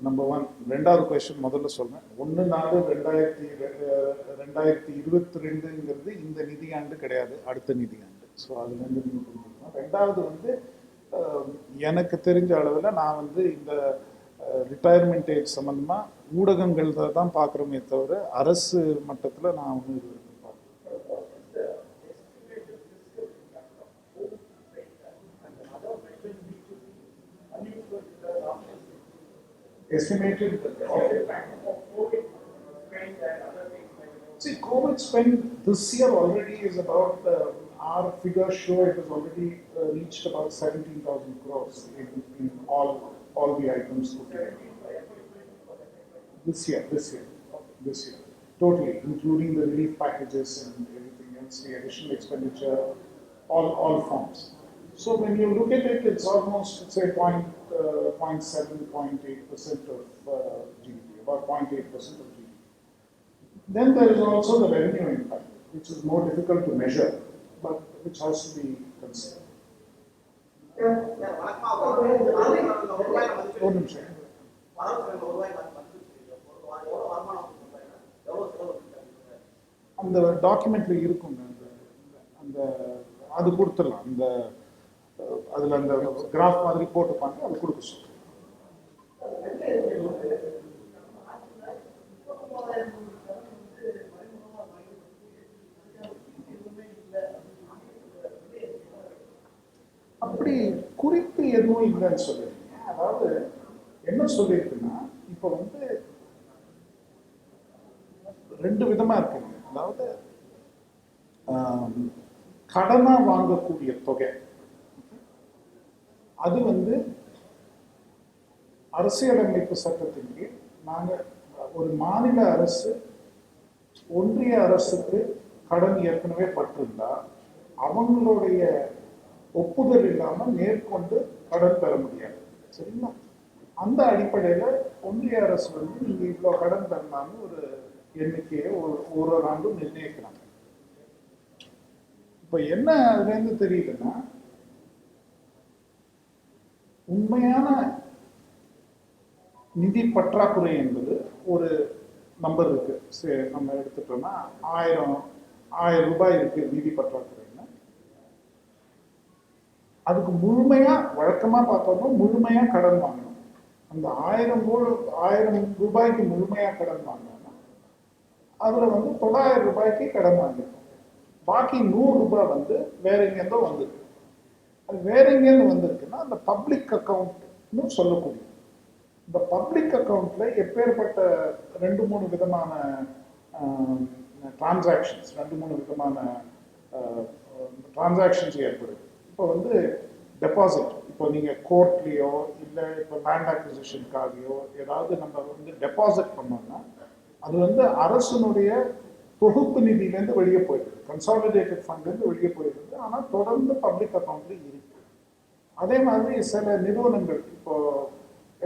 நம்பர் ஒன், ரெண்டாவது கொஸ்டின் முதல்ல சொல்றேன். 1/4/2022 இந்த நிதியாண்டு கிடையாது, அடுத்த நிதியாண்டு. ஸோ அதுலேருந்து நீங்கள் புரிஞ்சுக்கணும். ரெண்டாவது வந்து எனக்கு தெரிஞ்ச அளவில் நான் வந்து இந்த ரிட்டையர்மெண்ட் ஏஜ் சம்மந்தமாக ஊடகங்கள் தான் பார்க்குறோமே தவிர அரசு மட்டத்தில் நான் ஒன்றும் இது வரைக்கும் பார்க்குறேன். Estimated see COVID spend this year already is about our figures show it has already reached about 17,000 crores in all the items put together. This year totally, including the relief packages and everything else, the additional expenditure, all forms. So when you look at it, it's almost, say, 0.7, 0.8% of GDP, about 0.8% of GDP. Then there is also the revenue impact, which is more difficult to measure, but which has to be considered. ஒரு நிமிஷம். அந்த டாக்குமெண்ட்ல இருக்குங்க, அந்த அது கொடுத்துடலாம். அந்த அதில் அந்த கிராஃப் மாதிரி போட்டுப்பாங்க, அது கொடுக்க சொல்லுங்க. அப்படி குறிப்பு எதுவும் இல்லைன்னு சொல்லிருக்கீங்க. அதாவது என்ன சொல்லியிருக்குன்னா, இப்போ வந்து ரெண்டு விதமா இருக்குங்க. அதாவது கடனா வாங்கக்கூடிய தொகை அது வந்து அரசியலமைப்பு சட்டத்தின் கீழ் நாங்கள் ஒரு மாநில அரசு ஒன்றிய அரசுக்கு கடன் ஏற்கனவே பட்டிருந்தா அவங்களுடைய ஒப்புதல் இல்லாமல் மேற்கொண்டு கடன் பெற முடியாது. சரிங்களா? அந்த அடிப்படையில் ஒன்றிய அரசு வந்து நீங்கள் இவ்வளோ கடன் தரலான்னு ஒரு எண்ணிக்கையை ஒரு ஆண்டும் நிர்ணயிக்கிறாங்க. இப்போ என்ன அதுலேருந்து தெரியுதுன்னா, உண்மையான நிதி பற்றாக்குறை என்பது ஒரு நம்பர் இருக்கு. நம்ம எடுத்துட்டோம்னா 1000 ரூபாய் இருக்கு நிதி பற்றாக்குறைன்னு. அதுக்கு முழுமையா வழக்கமா பார்த்தோம்னா முழுமையா கடன் வாங்கணும். அந்த 1000 ரூபாய்க்கு முழுமையா கடன் வாங்கினோம்னா அதுல வந்து 900 ரூபாய்க்கு கடன் வாங்கிருக்கோம். பாக்கி 100 ரூபாய் வந்து வேற எங்கேருந்தோ வந்திருக்கு. அது வேற எங்கேருந்து வந்திருக்குன்னா அந்த பப்ளிக் அக்கௌண்ட்னு சொல்லக்கூடிய இந்த பப்ளிக் அக்கௌண்ட்ல எப்பேற்பட்ட 2-3 விதமான டிரான்சாக்ஷன்ஸ் 2-3 விதமான டிரான்சாக்ஷன்ஸ் ஏற்படுது. இப்போ வந்து டெபாசிட், இப்போ நீங்கள் கோர்ட்லேயோ இல்லை இப்போ லேண்ட் அக்விசிஷனுக்காகவோ ஏதாவது நம்ம வந்து டெபாசிட் பண்ணோம்னா அது வந்து அரசனுடைய தொகுப்பு நிதியிலேருந்து வெளியே போயிடுது, கன்சாலிடேட்டட் ஃபண்ட்லேருந்து வெளியே போயிடுது. ஆனால் தொடர்ந்து பப்ளிக் அக்கௌண்ட்ல இருக்கு. அதே மாதிரி சில நிறுவனங்கள், இப்போ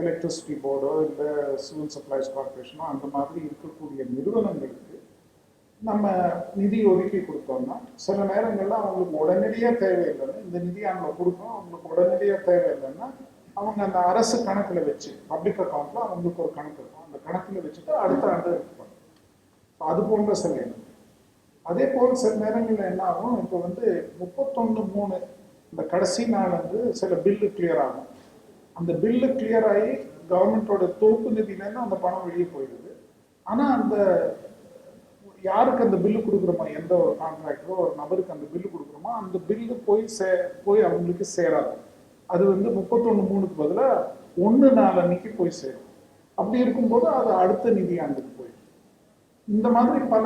எலக்ட்ரிசிட்டி போர்டோ இல்லை சிவில் சப்ளைஸ் கார்பரேஷனோ அந்த மாதிரி இருக்கக்கூடிய நிறுவனங்களுக்கு நம்ம நிதி ஒதுக்கி கொடுத்தோம்னா சில நேரங்களில் அவங்களுக்கு உடனடியாக தேவையில்லைன்னா இந்த நிதி அவங்க கொடுக்கணும், அவங்களுக்கு உடனடியாக தேவையில்லைன்னா அவங்க அந்த அரசு கணக்கில் வச்சு பப்ளிக் அக்கௌண்ட்டில் அவங்களுக்கு ஒரு கணக்கு இருக்கும், அந்த கணக்கில் வச்சுட்டு அடுத்த ஆண்டு இருப்பாங்க. அது போன்ற சில எண்ணம். அதே போல் சில நேரங்களில் என்ன ஆகும், இப்போ வந்து 31/3 இந்த கடைசி நாள் வந்து சில பில்லு கிளியர் ஆகும். அந்த பில்லு கிளியர் ஆகி கவர்மெண்டோட தொகுப்பு நிதியிலேருந்து அந்த பணம் வெளியே போயிடுது. ஆனால் அந்த யாருக்கு அந்த பில்லு கொடுக்குறோமோ, எந்த ஒரு கான்ட்ராக்டரோ ஒரு நபருக்கு அந்த பில்லு கொடுக்குறோமோ அந்த பில்லு போய் அவங்களுக்கு சேராது. அது வந்து 31/3க்கு பதிலாக 1/4 அன்னைக்கு போய் சேரும். அப்படி இருக்கும்போது அது அடுத்த நிதியாண்டுக்கு போயிடும். இந்த மாதிரி பல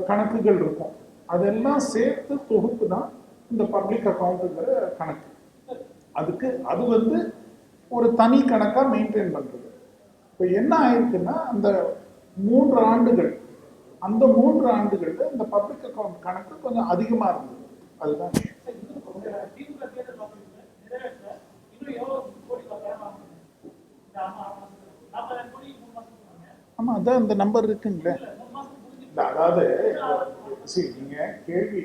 கணக்குகள் இருக்கும். அதெல்லாம் சேர்த்து தொகுப்பு தான் இந்த பப்ளிக் அக்கௌண்ட்டுங்கிற கணக்கு. அது வந்து ஒரு தனி கணக்கா மெயின்டைன் பண்றது. இப்போ என்ன ஆயிருக்குன்னா அந்த 3 ஆண்டுகள், அந்த 3 ஆண்டுகள்ல இந்த பப்ளிக் அக்கௌண்ட் கணக்கு கொஞ்சம் அதிகமா இருந்தது. அதுதான் ஆமா, அதான் அந்த நம்பர் இருக்குங்களே. அதாவது நீங்க கேள்வி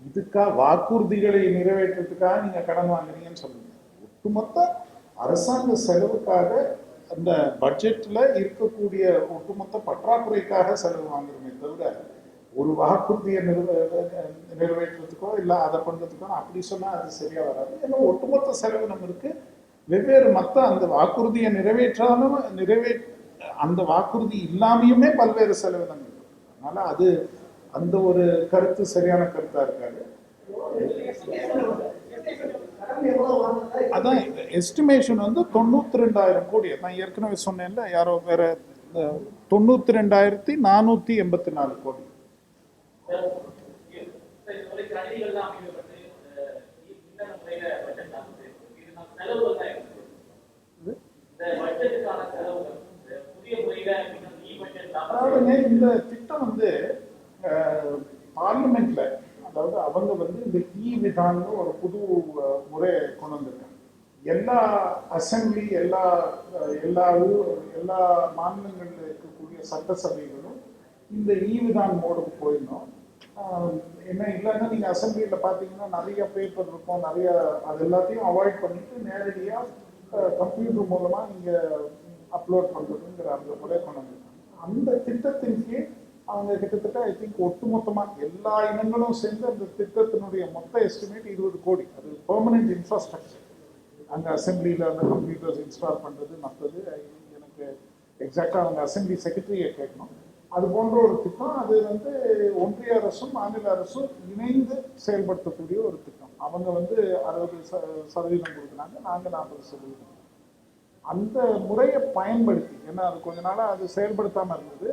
இதுக்கா வாக்குறுதிகளை நிறைவேற்றத்துக்காக நீங்க கடன் வாங்குறீங்கன்னு சொல்லுங்க. ஒட்டுமொத்த அரசாங்க செலவுக்காக அந்த பட்ஜெட்ல இருக்கக்கூடிய ஒட்டுமொத்த பற்றாக்குறைக்காக செலவு வாங்குறோமே தவிர ஒரு வாக்குறுதியை நிறைவேற்றுறதுக்கோ இல்லை அதை பண்றதுக்கோ அப்படி சொன்னா அது சரியா வராது. ஏன்னா ஒட்டுமொத்த செலவு நம்மளுக்கு வெவ்வேறு மற்ற அந்த வாக்குறுதியை நிறைவேற்றாலும் அந்த வாக்குறுதி இல்லாமையுமே பல்வேறு செலவினங்கள் இருக்கு. அதனால அது அந்த ஒரு கருத்து சரியான கருத்தா இருக்காது. அதான் எஸ்டிமேஷன் வந்து 92,000 கோடி. நான் ஏற்கனவே சொன்னேன்ல, யாரோ வேற 92,484 கோடி. அதாவது இந்த திட்டம் வந்து பார்லிமெண்ட்ல, அதாவது அவங்க வந்து இந்த விதான்னு ஒரு புது முறையை கொண்டு வந்திருக்காங்க. எல்லா அசம்பிளி எல்லா மாநிலங்களில் இருக்கக்கூடிய சட்டசபைகளும் இந்த விதான் மோடுக்கு போயிடணும். என்ன இல்லைன்னா நீங்கள் அசம்பிளியில் பார்த்தீங்கன்னா நிறைய பேப்பர் இருக்கும், நிறைய அது எல்லாத்தையும் அவாய்ட் பண்ணிட்டு நேரடியாக கம்ப்யூட்டர் மூலமாக நீங்கள் அப்லோட் பண்ணுறதுங்கிற அந்த முறை கொண்டு வந்திருக்காங்க. அந்த திட்டத்தின் கீழ் அவங்க கிட்டத்தட்ட ஐ திங்க் ஒட்டுமொத்தமாக எல்லா இனங்களும் சேர்ந்து அந்த திட்டத்தினுடைய மொத்த எஸ்டிமேட் 20 கோடி. அது பெர்மனன்ட் இன்ஃப்ராஸ்ட்ரக்சர். அங்கே அசம்பிளியில் அந்த கம்ப்யூட்டர்ஸ் இன்ஸ்டால் பண்ணுறது மற்றது எனக்கு எக்ஸாக்டாக அவங்க அசம்பிளி செக்ரட்டரியை கேட்கணும். அது போன்ற ஒரு திட்டம். அது வந்து ஒன்றிய அரசும் மாநில அரசும் இணைந்து செயல்படுத்தக்கூடிய ஒரு திட்டம். அவங்க வந்து 60% கொடுக்குறாங்க, நாங்கள் 40%. அந்த முறையை பயன்படுத்தி, ஏன்னா அது கொஞ்ச நாளாக அது செயல்படுத்தாமல் இருந்தது.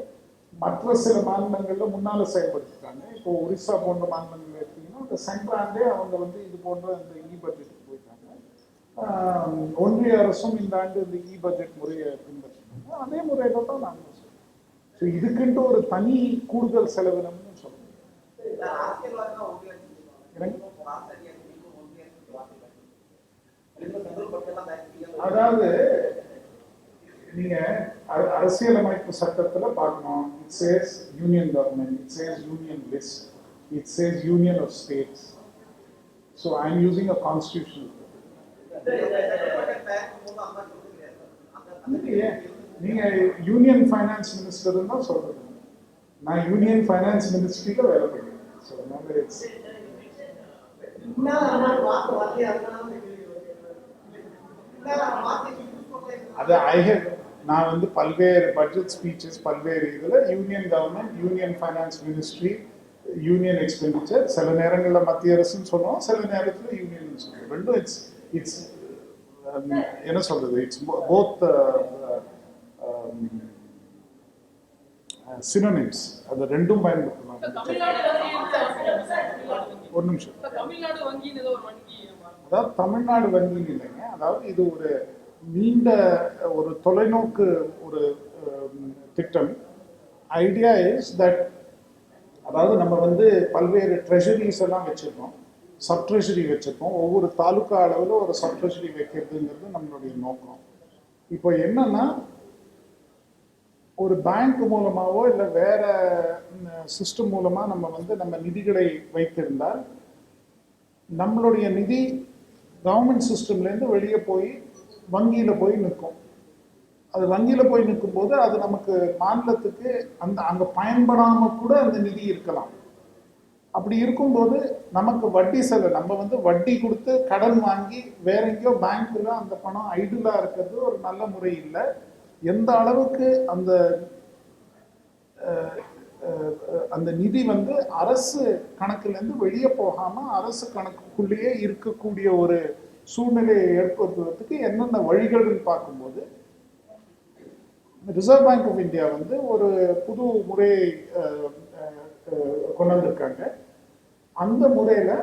மற்ற சில மாநிலங்களில் முன்னால் செயல்படுத்திட்டாங்க. இப்போ ஒரிசா போன்ற மாநிலங்கள் எடுத்தீங்கன்னா இந்த சென்ட்ராண்டே அவங்க வந்து இது போன்ற இந்த பட்ஜெட்டுக்கு போயிட்டாங்க. ஒன்றிய அரசும் இந்த ஆண்டு இந்த பட்ஜெட் முறையை பின்பற்றினாங்க. அதே முறையில் தான் நாங்கள் சொல்லுவோம். ஸோ இதுக்குன்ட்டு ஒரு தனி கூடுதல் செலவினம்னு சொல்லணும். அரசியல்வாதிகள் ஒன்றிய அதாவது நீங்க அரசியலமைப்பு சட்டத்துல பார்க்கணும். It says union government, it says union list, it says union of states. So I am using a constitutional. நீங்க யூனியன் ஃபைனான்ஸ் மினிஸ்டர் தான் சொல்றது. நான் யூனியன் ஃபைனான்ஸ் மினிஸ்ட்ரியில வேலை பண்ணுறேன். ஸோ அதனால இட்ஸ் அது நான் வந்து பல்வேறு பட்ஜெட் ஸ்பீச்சஸ் பல்வேறு இதில் union government, union finance ministry, union expenditure, சில நேரங்களில் மத்திய அரசுன்னு சொல்லுவோம், சில நேரத்தில் யூனியன் சொல்லுவோம். ரெண்டும் இட்ஸ் இட்ஸ் என்ன சொல்றது, இட்ஸ் போத் சினோனிம்ஸ். அது ரெண்டும் பயன்படுத்தலாம். ஒரு நிமிஷம். அதாவது தமிழ்நாடு வங்கின்னு இல்லைங்க, அதாவது இது ஒரு நீண்ட ஒரு தொலைநோக்கு ஒரு திட்டம். ஐடியா இஸ் தட், அதாவது நம்ம வந்து பல்வேறு ட்ரெஷரிஸ் எல்லாம் வச்சிருக்கோம், சப் ட்ரெஷரி வச்சிருக்கோம். ஒவ்வொரு தாலுக்கா அளவில் ஒரு சப் ட்ரெஷரி வைக்கிறதுங்கிறது நம்மளுடைய நோக்கம். இப்போ என்னன்னா, ஒரு பேங்க் மூலமாவோ இல்லை வேற சிஸ்டம் மூலமா நம்ம வந்து நம்ம நிதிகளை வைத்திருந்தால் நம்மளுடைய நிதி கவர்மெண்ட் சிஸ்டம்லேருந்து வெளியே போய் வங்கியில் போய் நிற்கும். அது வங்கியில் போய் நிற்கும் போது அது நமக்கு மாநிலத்துக்கு அங்கே பயன்படாமல் கூட அந்த நிதி இருக்கலாம். அப்படி இருக்கும்போது நமக்கு வட்டி செலவு, நம்ம வந்து வட்டி கொடுத்து கடன் வாங்கி வேற எங்கேயோ பேங்க்ல அந்த பணம் ஐடிலா இருக்கிறது ஒரு நல்ல முறை இல்லை. எந்த அளவுக்கு அந்த நிதி வந்து அரசு கணக்குலேருந்து வெளியே போகாம அரசு கணக்குக்குள்ளேயே இருக்கக்கூடிய ஒரு சூழ்நிலையை ஏற்படுத்துவதற்கு என்னென்ன வழிகள்னு பார்க்கும்போது, ரிசர்வ் பேங்க் ஆஃப் இந்தியா வந்து ஒரு புது முறையை கொண்டு வந்திருக்காங்க. அந்த முறையில்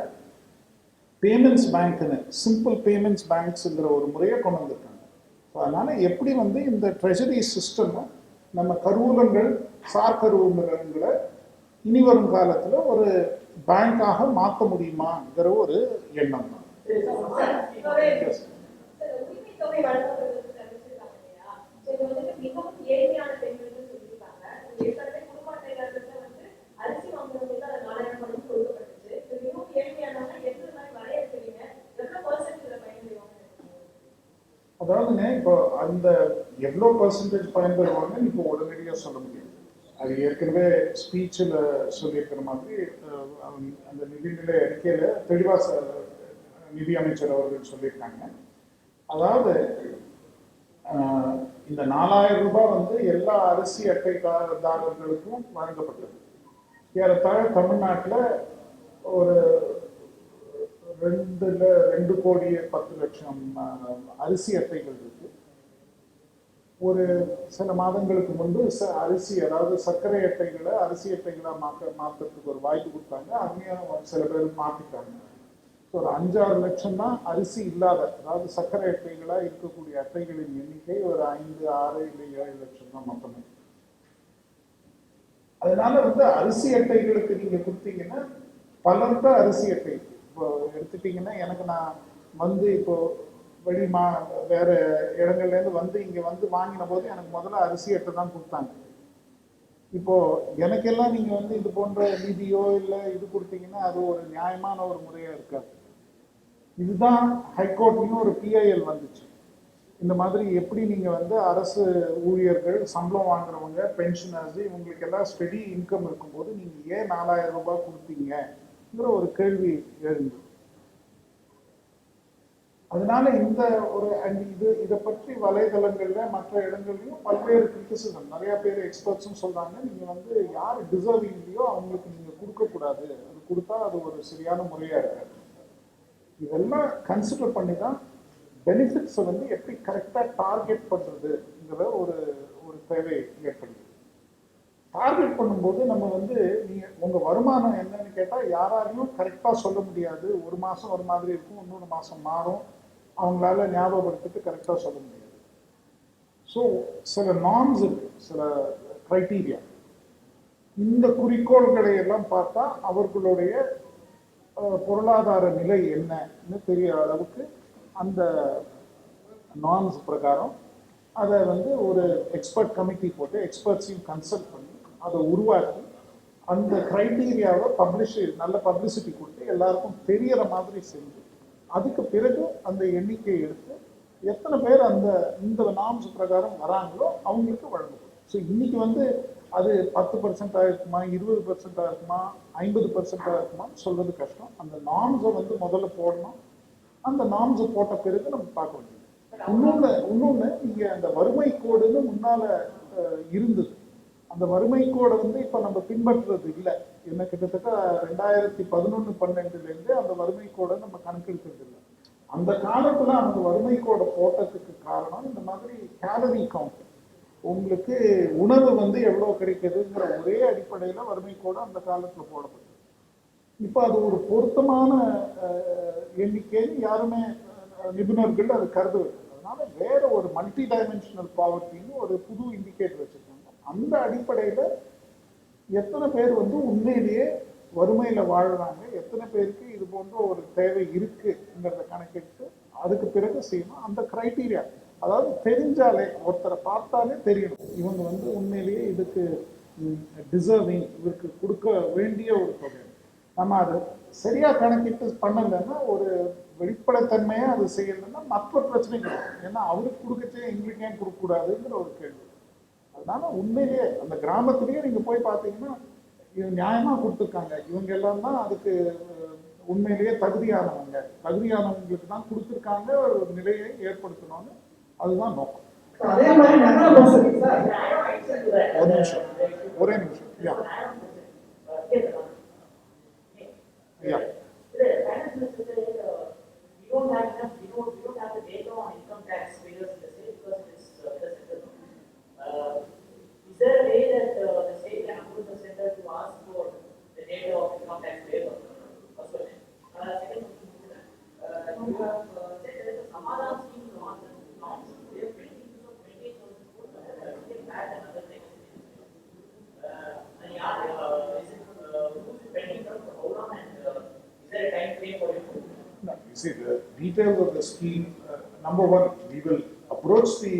பேமெண்ட்ஸ் பேங்க்னு, சிம்பிள் பேமெண்ட்ஸ் பேங்க்ஸுங்கிற ஒரு முறையை கொண்டு வந்திருக்காங்க. அதனால எப்படி வந்து இந்த ட்ரெஷரி சிஸ்டமை நம்ம கருவூலங்கள், சார் கருவூலங்களை இனி வரும் காலத்தில் ஒரு பேங்காக மாற்ற முடியுமாங்கிற ஒரு எண்ணம் தான். அதாவதுங்க, இப்போ அந்த எவ்வளோ பர்சன்டேஜ் பயன்பெறுவாங்கன்னு இப்போ உடனடியாக சொல்ல முடியாது. அது ஏற்கனவே ஸ்பீச்சில் சொல்லியிருக்கிற மாதிரி அந்த நிதிநிலை அறிக்கையில் தெளிவாக நிதி அமைச்சர் அவர்கள் சொல்லியிருக்காங்க. அதாவது இந்த 4000 ரூபாய் வந்து எல்லா அரிசி அட்டைதாரர்களுக்கும் வழங்கப்பட்டது. ஏறத்தாழ தமிழ்நாட்டில் ஒரு 2,10,00,000 அரிசி அட்டைகள் இருக்கு. ஒரு சில மாதங்களுக்கு முன்பு அரிசி, அதாவது சர்க்கரை அட்டைகளை அரிசி அட்டைகளாக மாற்றுறதுக்கு ஒரு வாய்ப்பு கொடுத்தாங்க. அங்கேயும் சில பேர் மாற்றிட்டாங்க. ஒரு 5-6 லட்சம் தான் அரிசி இல்லாத, அதாவது சர்க்கரை அட்டைகளாக இருக்கக்கூடிய அட்டைகளின் எண்ணிக்கை ஒரு 5, 6 இல்லை 7 லட்சம் தான் மொத்தமே. அதனால வந்து அரிசி அட்டைகளுக்கு நீங்க கொடுத்தீங்கன்னா பலர்த்த அரிசி அட்டை இப்போ எடுத்துட்டீங்கன்னா, எனக்கு நான் வந்து இப்போ வேற இடங்கள்லேருந்து வந்து இங்கே வந்து வாங்கின போது எனக்கு முதல்ல அரிசி அட்டை தான் கொடுத்தாங்க. இப்போ எனக்கெல்லாம் நீங்க வந்து இது போன்ற நிதியோ இல்லை இது கொடுத்தீங்கன்னா அது ஒரு நியாயமான ஒரு முறையா இருக்காது. இதுதான் ஹைகோர்ட்லையும் ஒரு PIL வந்துச்சு. இந்த மாதிரி எப்படி நீங்க வந்து அரசு ஊழியர்கள், சம்பளம் வாங்குறவங்க, பென்ஷனர்ஸ், இவங்களுக்கு எல்லாம் ஸ்டெடி இன்கம் இருக்கும்போது நீங்க ஏன் 4000 ரூபாய் கொடுத்தீங்கிற ஒரு கேள்வி எழுந்தது. அதனால இந்த ஒரு இதை பற்றி வலைதளங்கள்ல மற்ற இடங்கள்லையும் பல்வேறு கிரிட்டிசிசம், நிறைய பேர் எக்ஸ்பர்ட்ஸும் சொல்றாங்க, நீங்க வந்து யார் டிசர்விங் இல்லையோ அவங்களுக்கு நீங்க கொடுக்கக்கூடாது, அது கொடுத்தா அது ஒரு சரியான முறையா இருக்காது. இதெல்லாம் கன்சிடர் பண்ணி தான் பெனிஃபிட்ஸை வந்து எப்படி கரெக்டாக டார்கெட் பண்ணுறதுங்கிற ஒரு தேவை ஏற்படுது. டார்கெட் பண்ணும்போது நம்ம வந்து நீங்கள் உங்கள் வருமானம் என்னன்னு கேட்டால் யாராலையும் கரெக்டாக சொல்ல முடியாது. ஒரு மாதம் ஒரு மாதிரி இருக்கும், இன்னொரு மாதம் மாறும், அவங்களால ஞாபகப்படுத்திட்டு கரெக்டாக சொல்ல முடியாது. ஸோ சில நார்ம்ஸ் இருக்கு, சில க்ரைட்டீரியா. இந்த குறிக்கோள்களை எல்லாம் பார்த்தா அவர்களுடைய பொருளாதார நிலை என்னன்னு தெரிய அளவுக்கு அந்த நார்ம்ஸ் பிரகாரம் அதை வந்து ஒரு எக்ஸ்பர்ட் கமிட்டி போட்டு எக்ஸ்பர்ட்ஸையும் கன்சல்ட் பண்ணி அதை உருவாக்கி அந்த கிரைட்டீரியாவை நல்ல பப்ளிசிட்டி கொடுத்து எல்லாருக்கும் தெரியற மாதிரி செஞ்சு அதுக்கு பிறகு அந்த எண்ணிக்கையை எடுத்து எத்தனை பேர் இந்த நார்ம்ஸ் பிரகாரம் வராங்களோ அவங்களுக்கு வழங்கப்படும். ஸோ இன்னைக்கு வந்து அது 10% இருக்குமா, 20% இருக்குமா, 50% இருக்குமான்னு சொல்றது கஷ்டம். அந்த நார்ம்ஸை வந்து முதல்ல போடணும். அந்த நார்ம்ஸை போட்ட பிறகு நம்ம பார்க்க வேண்டியது. இன்னொன்னு இங்க அந்த வறுமை கோடுன்னு முன்னால இருந்தது. அந்த வறுமை கோடை வந்து இப்ப நம்ம பின்பற்றுறது இல்லை. என்ன கிட்டத்தட்ட 2011-12 அந்த வறுமை கோடை நம்ம கணக்கெடுக்கிறது இல்லை. அந்த காலத்துல அந்த வறுமை கோடை போட்டதுக்கு காரணம் இந்த மாதிரி கேலரி கவுண்ட், உங்களுக்கு உணவு வந்து எவ்வளவு கிடைக்குதுங்கிற ஒரே அடிப்படையில வறுமை கோடை அந்த காலத்துல போடப்பட்டது. இப்ப அது ஒரு பொருத்தமான எண்ணிக்கைன்னு யாருமே நிபுணர்கள் அது கருதுவது. அதனால வேற ஒரு மல்டி டைமென்ஷனல் பாவர்ட்டின்னு ஒரு புது இண்டிகேட்டர் வச்சிருக்காங்க. அந்த அடிப்படையில எத்தனை பேர் வந்து உண்மையிலேயே வறுமையில வாழ்றாங்க, எத்தனை பேருக்கு இது போன்ற ஒரு தேவை இருக்குங்கிறத கணக்கெடுத்து அதுக்கு பிறகு செய்யணும். அந்த கிரைட்டீரியா, அதாவது தெரிஞ்சாலே, ஒருத்தரை பார்த்தாலே தெரியணும் இவங்க வந்து உண்மையிலேயே இதுக்கு டிசர்விங், இவருக்கு கொடுக்க வேண்டிய ஒரு தொகை. நம்ம அதை சரியா கணக்கிட்டு பண்ணலைன்னா, ஒரு வெளிப்படைத்தன்மையா அது செய்யலைன்னா மற்ற பிரச்சனைகள். ஏன்னா அவருக்கு கொடுக்கச்சே எங்களுக்கு ஏன் கொடுக்கக்கூடாதுங்கிற ஒரு கேள்வி. அதனால உண்மையிலேயே அந்த கிராமத்திலேயே நீங்க போய் பார்த்தீங்கன்னா இது நியாயமா கொடுத்துருக்காங்க, இவங்க எல்லாம் தான் அதுக்கு உண்மையிலேயே தகுதியானவங்களுக்கு தான் கொடுத்துருக்காங்க, ஒரு நிலையை ஏற்படுத்தணும்னு அதுதான் நோக்கம். அதே மாதிரி நகர வசதி சார். ஒரே நிமிஷம் யா யா We don't have enough, we don't have the data on income tax figures in the state because it is with the center. Is there a way that the state can approach the center to ask for the data of income tax waiver? First question. Second question, you have said there is a Samadhan scheme launch. We have 28,000 crores to get back another thing. Is it pending for how long, and is there a time frame for it? No, you see the details of the scheme. Number one, we will approach the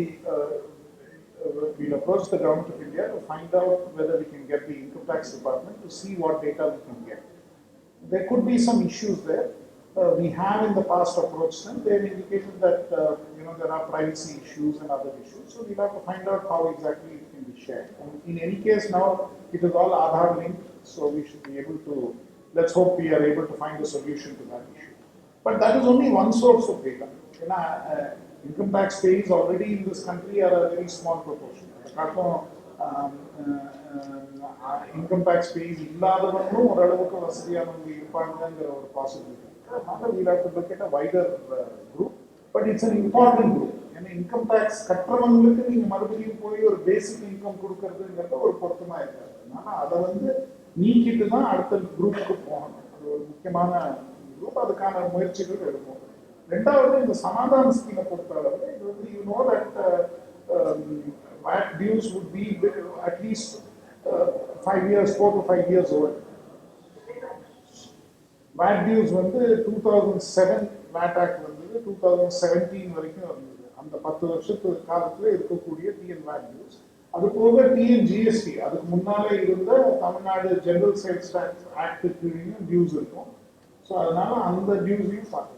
government of India to find out whether we can get the income tax department to see what data we can get. There could be some issues there. We have in the past approached them. They have indicated that there are privacy issues and other issues. So we'll have to find out how exactly it can be shared. And in any case, now it is all Aadhaar linked, so we should be able to. Let's hope we are able to find a solution to that issue. But that is only one source of data. Income tax pays already in this country are a very small proportion. Income tax pays இல்லாதவங்களும் ஓரளவுக்கு வசதியானவங்க இருப்பாங்கங்கிற ஒரு possibility. அதனால we'll have to look at a wider group, but it's an important group. ஏன்னா income tax கட்டுறவங்களுக்கு நீங்க மறுபடியும் போய் ஒரு பேசிக் income கொடுக்கறதுங்கிறது ஒரு பொருத்தமா இருக்காது. அதனால அதை வந்து நீக்கிட்டு தான் அடுத்த குரூப்புக்கு போகணும். அது ஒரு முக்கியமான குரூப். அதுக்கான முயற்சிகள் எடுப்போம். ரெண்டாவது, இந்த சமாதான ஸ்கீமை பொறுத்த அளவு இது வந்து VAT dues would be at least 4 to 5 years old. VAT dues வந்து 2007 VAT Act வந்தது, 2017 வரைக்கும் இருந்தது. அந்த 10 வருஷத்து காலத்துல இருக்கக்கூடிய TN VAT dues. அது போக TN GST, அதுக்கு முன்னாலே இருந்த தமிழ்நாடு ஜெனரல் சேல்ஸ் டாக்ஸ் ஆக்டுக்கு டியூஸ் இருக்கும். ஸோ அதனால அந்த டியூஸையும் பார்க்கணும்.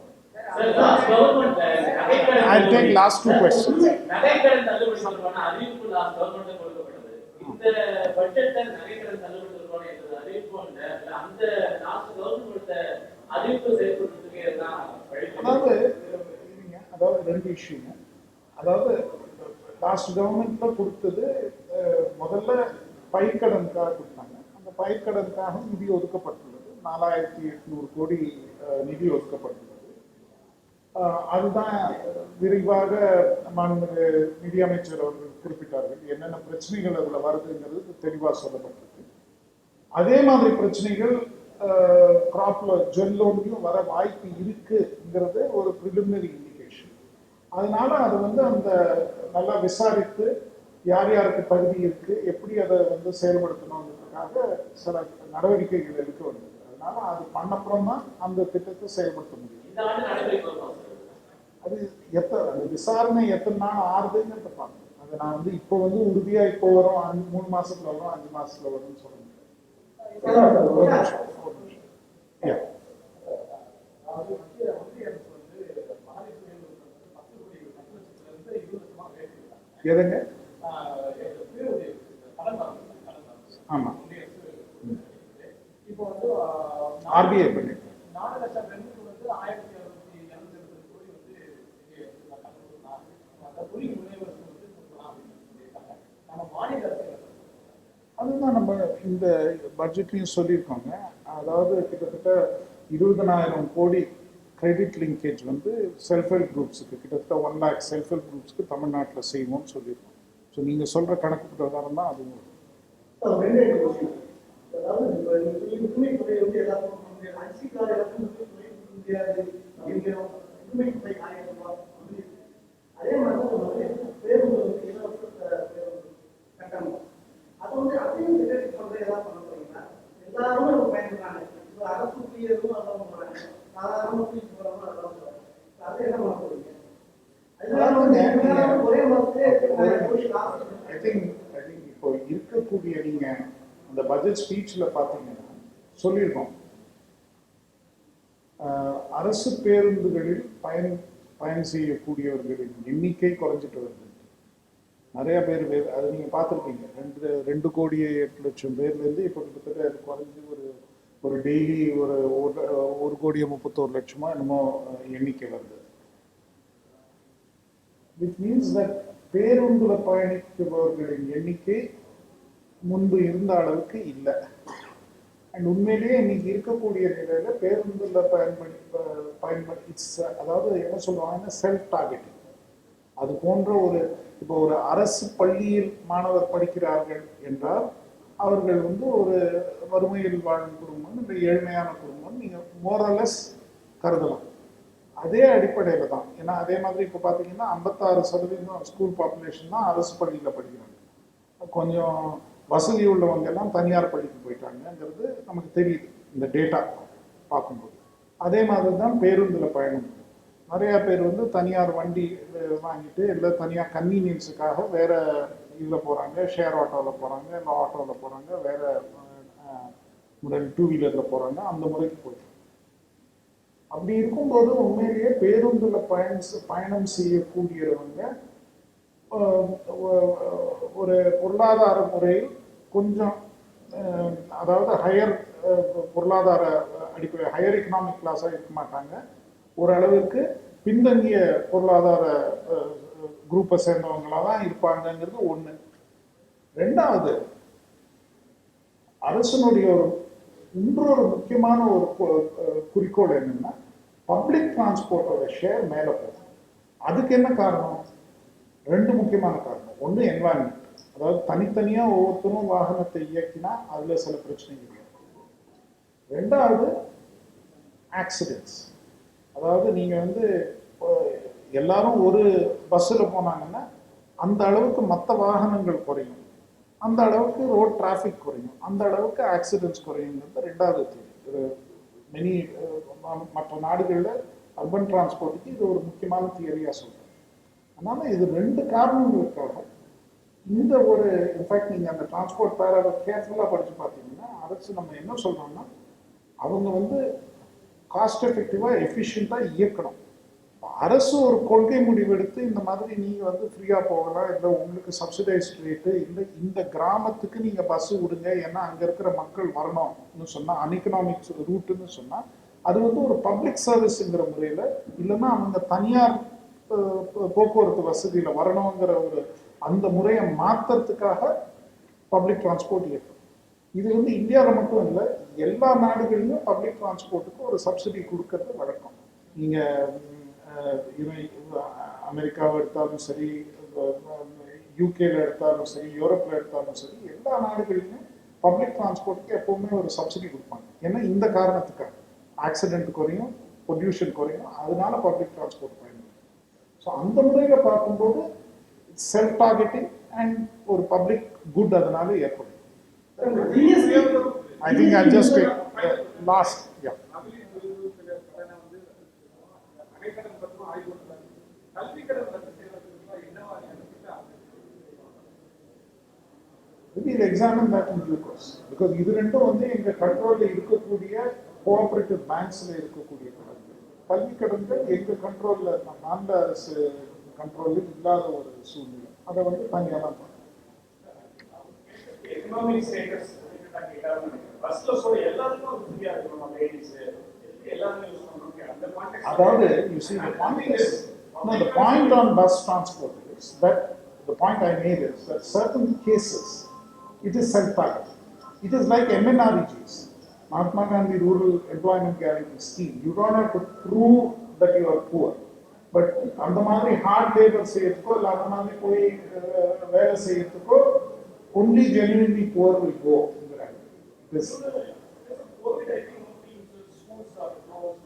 I'll take last two questions. நகைக்கடன் தள்ளுபடி தொடர்பான அறிவிப்பு கவர்மெண்ட் கொடுக்கப்பட்டது. இந்த பட்ஜெட்ல நகைக்கடன் தள்ளுபடி தொடர்பான அறிவிப்பு அந்த லாஸ்ட் கவர்மெண்ட் கொடுத்த அறிவிப்பு செயல்படுறதுக்கு அதாவது ரெண்டு இஷ்யூங்க. அதாவது லாஸ்ட் கவர்மெண்ட்ல கொடுத்தது முதல்ல பயிர்க்கடனுக்காக கொடுத்தாங்க. அந்த பயிர்க்கடனுக்காக நிதி ஒதுக்கப்பட்டுள்ளது. 4800 கோடி நிதி ஒதுக்கப்பட்டுள்ளது. அதுதான் விரிவாக மாண்புமிகு நிதியமைச்சர் அவர்கள் குறிப்பிட்டார்கள். என்னென்ன பிரச்சனைகள் அதுல வருதுங்கிறது தெளிவாக சொல்லப்பட்டிருக்கு. அதே மாதிரி பிரச்சனைகள் கிராப்ல ஜுவல் லோன்லையும் வர வாய்ப்பு இருக்குங்கிறது ஒரு பிரிலிமினரி இண்டிகேஷன். அதனால அதை வந்து அந்த நல்லா விசாரித்து யார் யாருக்கு தகுதி இருக்கு, எப்படி அதை வந்து செயல்படுத்தணும் பண்ணுறதுக்காக சில நடவடிக்கைகள் எடுக்க வேண்டியது. அதனால அது பண்ணப்புறம் தான் அந்த திட்டத்தை செயல்படுத்த முடியும். இந்த ஆண்டு நடைமுறைக்கு வருமா சார்? அது அந்த விசாரணை எத்தனை நாள் ஆறுதுங்கிறத பார்க்கணும். அதை நான் வந்து இப்போ வந்து உறுதியா இப்போ வரும் 3 மாசத்துல வரும் 5 மாசத்துல வரும்னு சொல்ல முடியாது. ஒரு நிமிஷம். Yeah. அதாவது மத்திய அரசு வந்து பாதி புயல் 10 கோடி 10 லட்சத்துல இருந்து 20 லட்சமா கேட்டிருக்காங்க. எதுங்க? ஆமா, இப்போ வந்து ஆர்பிஐ பண்ணிருக்கேன். 4 லட்சம் பெண்களுக்கு வந்து 1670 கோடி வந்து அந்த தொழில் முனைவருக்கு வந்து கொடுக்கலாம் அப்படின்னு சொல்லியிருக்காங்க. நம்ம மாநில அரசு அதுதான் நம்ம இந்த பட்ஜெட்லையும் சொல்லியிருக்கோங்க. அதாவது கிட்டத்தட்ட 20,000 கோடி கிரெடிட் லிங்கேஜ் வந்து செல்ஃப் ஹெல்ப் குரூப்ஸுக்கு, கிட்டத்தட்ட 1 lakh செல்ஃப் ஹெல்ப் குரூப்ஸ்க்கு தமிழ்நாட்டில் செய்வோம்னு சொல்லியிருக்கோம். ஸோ நீங்கள் சொல்கிற கணக்கு பிரகாரம் தான் அதுவும். அதாவது துணை வந்து எல்லாருக்கும் அரிசி காலையிலும் துணை முடியாது அப்படிங்கிறோம். துணை காலையில் அதே மாதிரி பேருந்து வந்து இலவச பேருந்து கட்டணம் அதை வந்து அதையும் டிடெக்ட் பண்ணுறது எதாவது பண்ண போறீங்களா? எல்லாருமே பயன்படுறாங்க. இப்போ அரசு ஊழியர்களும் அதான் போகிறாங்க, சாதாரண ஊழியர் போகிறவங்க அதான் போகிறாங்க. அதை என்ன பண்ண போறீங்க? ஒரே ஐ திங்க் இப்போ இருக்கக்கூடிய நீங்க அந்த பட்ஜெட் ஸ்பீச்ல பாத்தீங்கன்னா சொல்லியிருக்கோம், அரசு பேருந்துகளில் பயணம் செய்யக்கூடியவர்களின் எண்ணிக்கை குறைஞ்சிட்டு வருது. நிறைய பேர் அது நீங்க பார்த்துருப்பீங்க. 2,08,00,000 பேர்லேருந்து இப்போ கிட்டத்தட்ட அது குறைஞ்சி ஒரு டெய்லி ஒரு 1,31,00,000 என்னமோ எண்ணிக்கை வருது. which means that பேருந்துல பயணிப்பவர்களின் எண்ணிக்கை முன்பு இருந்த அளவுக்கு இல்லை. அண்ட் உண்மையிலேயே இன்னைக்கு இருக்கக்கூடிய நிலையில பேருந்துல அதாவது என்ன சொல்லுவாங்கன்னா செல்ஃப் டார்கெட்டிங். அது போன்ற இப்போ ஒரு அரசு பள்ளியில் மாணவர் படிக்கிறார்கள் என்றால் அவர்கள் வந்து ஒரு வறுமையில் வாழும் குடும்பம், இல்லை ஏழ்மையான குடும்பம் நீங்க மோரலஸ் கருதலாம். அதே அடிப்படையில் தான். ஏன்னா அதே மாதிரி இப்போ பார்த்தீங்கன்னா 56% ஸ்கூல் பாப்புலேஷன் தான் அரசு பள்ளியில் படிக்கிறாங்க. கொஞ்சம் வசதி உள்ளவங்க எல்லாம் தனியார் பள்ளிக்கு போயிட்டாங்கிறது நமக்கு தெரியுது இந்த டேட்டா பார்க்கும்போது. அதே மாதிரி தான் பேருந்தில் பயணம். நிறையா பேர் வந்து தனியார் வண்டி வாங்கிட்டு இல்லை தனியார் கன்வீனியன்ஸுக்காக வேற இதில் போகிறாங்க, ஷேர் ஆட்டோவில் போகிறாங்க, இல்லை ஆட்டோவில் போகிறாங்க, வேற முறை 2 வீலரில் போகிறாங்க, அந்த முறைக்கு போயிட்டு. அப்படி இருக்கும்போது உண்மையிலேயே பேருந்துல பயணம் செய்யக்கூடியவங்க ஒரு பொருளாதார முறையில் கொஞ்சம் அதாவது ஹையர் பொருளாதார அடிப்படை ஹையர் எக்கனாமிக் கிளாஸாக இருக்க மாட்டாங்க. ஓரளவுக்கு பின்தங்கிய பொருளாதார குரூப்பை சேர்ந்தவங்களாக தான் இருப்பாங்கங்கிறது ஒன்று. ரெண்டாவது, அரசனுடைய இன்னொரு முக்கியமான ஒரு குறிக்கோள் என்னன்னா பப்ளிக் டிரான்ஸ்போர்ட்டோட ஷேர் மேலே போகும். அதுக்கு என்ன காரணம்? 2 முக்கியமான காரணம். ஒன்று என்வாயன்மெண்ட், அதாவது தனித்தனியாக ஒவ்வொருத்தரும் வாகனத்தை இயக்கினா அதில் சில பிரச்சனைகள் இருக்கும். ரெண்டாவது ஆக்சிடென்ட்ஸ். அதாவது நீங்கள் வந்து எல்லாரும் ஒரு பஸ்ஸில் போனாங்கன்னா அந்த அளவுக்கு மற்ற வாகனங்கள் குறையும், அந்த அளவுக்கு ரோட் டிராஃபிக் குறையும், அந்த அளவுக்கு ஆக்சிடென்ட்ஸ் குறையுங்கிறது ரெண்டாவது தியரி. மற்ற நாடுகளில் அர்பன் டிரான்ஸ்போர்ட்டுக்கு இது ஒரு முக்கியமான தியரியாக சொல்கிறேன். அதனால இது 2 காரணங்களுக்காக இந்த இன்ஃபேக்ட் நீங்கள் அந்த டிரான்ஸ்போர்ட் பேராவை கேர்ஃபுல்லாக படித்து பார்த்தீங்கன்னா அரசு நம்ம என்ன சொல்கிறோம்னா அவங்க வந்து காஸ்ட் எஃபெக்டிவாக எஃபிஷியண்ட்டாக இயக்கணும். அரசு ஒரு கொள்கை முடிவெடுத்து இந்த மாதிரி நீங்கள் வந்து ஃப்ரீயாக போகலாம், இல்லை உங்களுக்கு சப்சிடைஸ்ட் ரேட்டு, இல்லை இந்த கிராமத்துக்கு நீங்கள் பஸ்ஸு விடுங்க ஏன்னா அங்கே இருக்கிற மக்கள் வரணும்னு சொன்னால் அன்எக்கனாமிக்ஸ் ரூட்டுன்னு சொன்னால் அது வந்து ஒரு பப்ளிக் சர்வீஸுங்கிற முறையில், இல்லைன்னா அவங்க தனியார் போக்குவரத்து வசதியில் வரணுங்கிற அந்த முறையை மாற்றுறதுக்காக பப்ளிக் டிரான்ஸ்போர்ட் இயக்கம். இது வந்து இந்தியாவில் மட்டும் இல்லை, எல்லா நாடுகளிலும் பப்ளிக் டிரான்ஸ்போர்ட்டுக்கு ஒரு சப்சிடி கொடுக்கறது வழக்கம். நீங்கள் அமெரிக்காவை எடுத்தாலும் சரி, யூகேல எடுத்தாலும் சரி, யூரோப்பில் எடுத்தாலும் சரி, எல்லா நாடுகளிலுமே பப்ளிக் டிரான்ஸ்போர்ட்டுக்கு எப்பவுமே ஒரு சப்சிடி கொடுப்பாங்க. ஏன்னா இந்த காரணத்துக்காக ஆக்சிடென்ட் குறையும், பொல்யூஷன் குறையும், அதனால பப்ளிக் டிரான்ஸ்போர்ட் பயன்படும். ஸோ அந்த முறையில் பார்க்கும்போது செல்ஃப் டார்கெட்டிங் அண்ட் ஒரு பப்ளிக் குட் அதனால ஏற்படும். GST I think I'll just take last, yeah. We will examine that in due course because இது ரெண்டும் வந்து எங்க கண்ட்ரோல்ல இருக்கக்கூடிய கோஆபரேட்டிவ் பேங்க்ஸ்ல இருக்கக்கூடிய கடன்கள். கல்வி கடன்கள் எங்க கண்ட்ரோல்ல மாநில அரசு கண்ட்ரோலில் இல்லாத ஒரு சூழ்நிலை. அதை வந்து தனியாக தான் பார்க்கணும். எக்கனாமிக் ஸ்டேட்டஸ் பஸ்ல சொல்ல எல்லாருக்கும் ஃப்ரீயா இருக்கணும் லேடிஸ் எல்லாரும் யூஸ் பண்ணுவாங்க அந்த கான்டெக்ஸ்ட். அதாவது you see the point is no, the point on bus transport is that the point I made is that certain cases it is self-taught. It is like MNREGs, Mahatma Gandhi Rural Employment Guarantee Scheme. You don't have to prove that you are poor. But அந்த மாதிரி heart labour செய்யறதுக்கோ இல்லை அந்த மாதிரி போய் வேலை செய்யறதுக்கோ only genuinely poor will go. This COVID, I think schools are closed.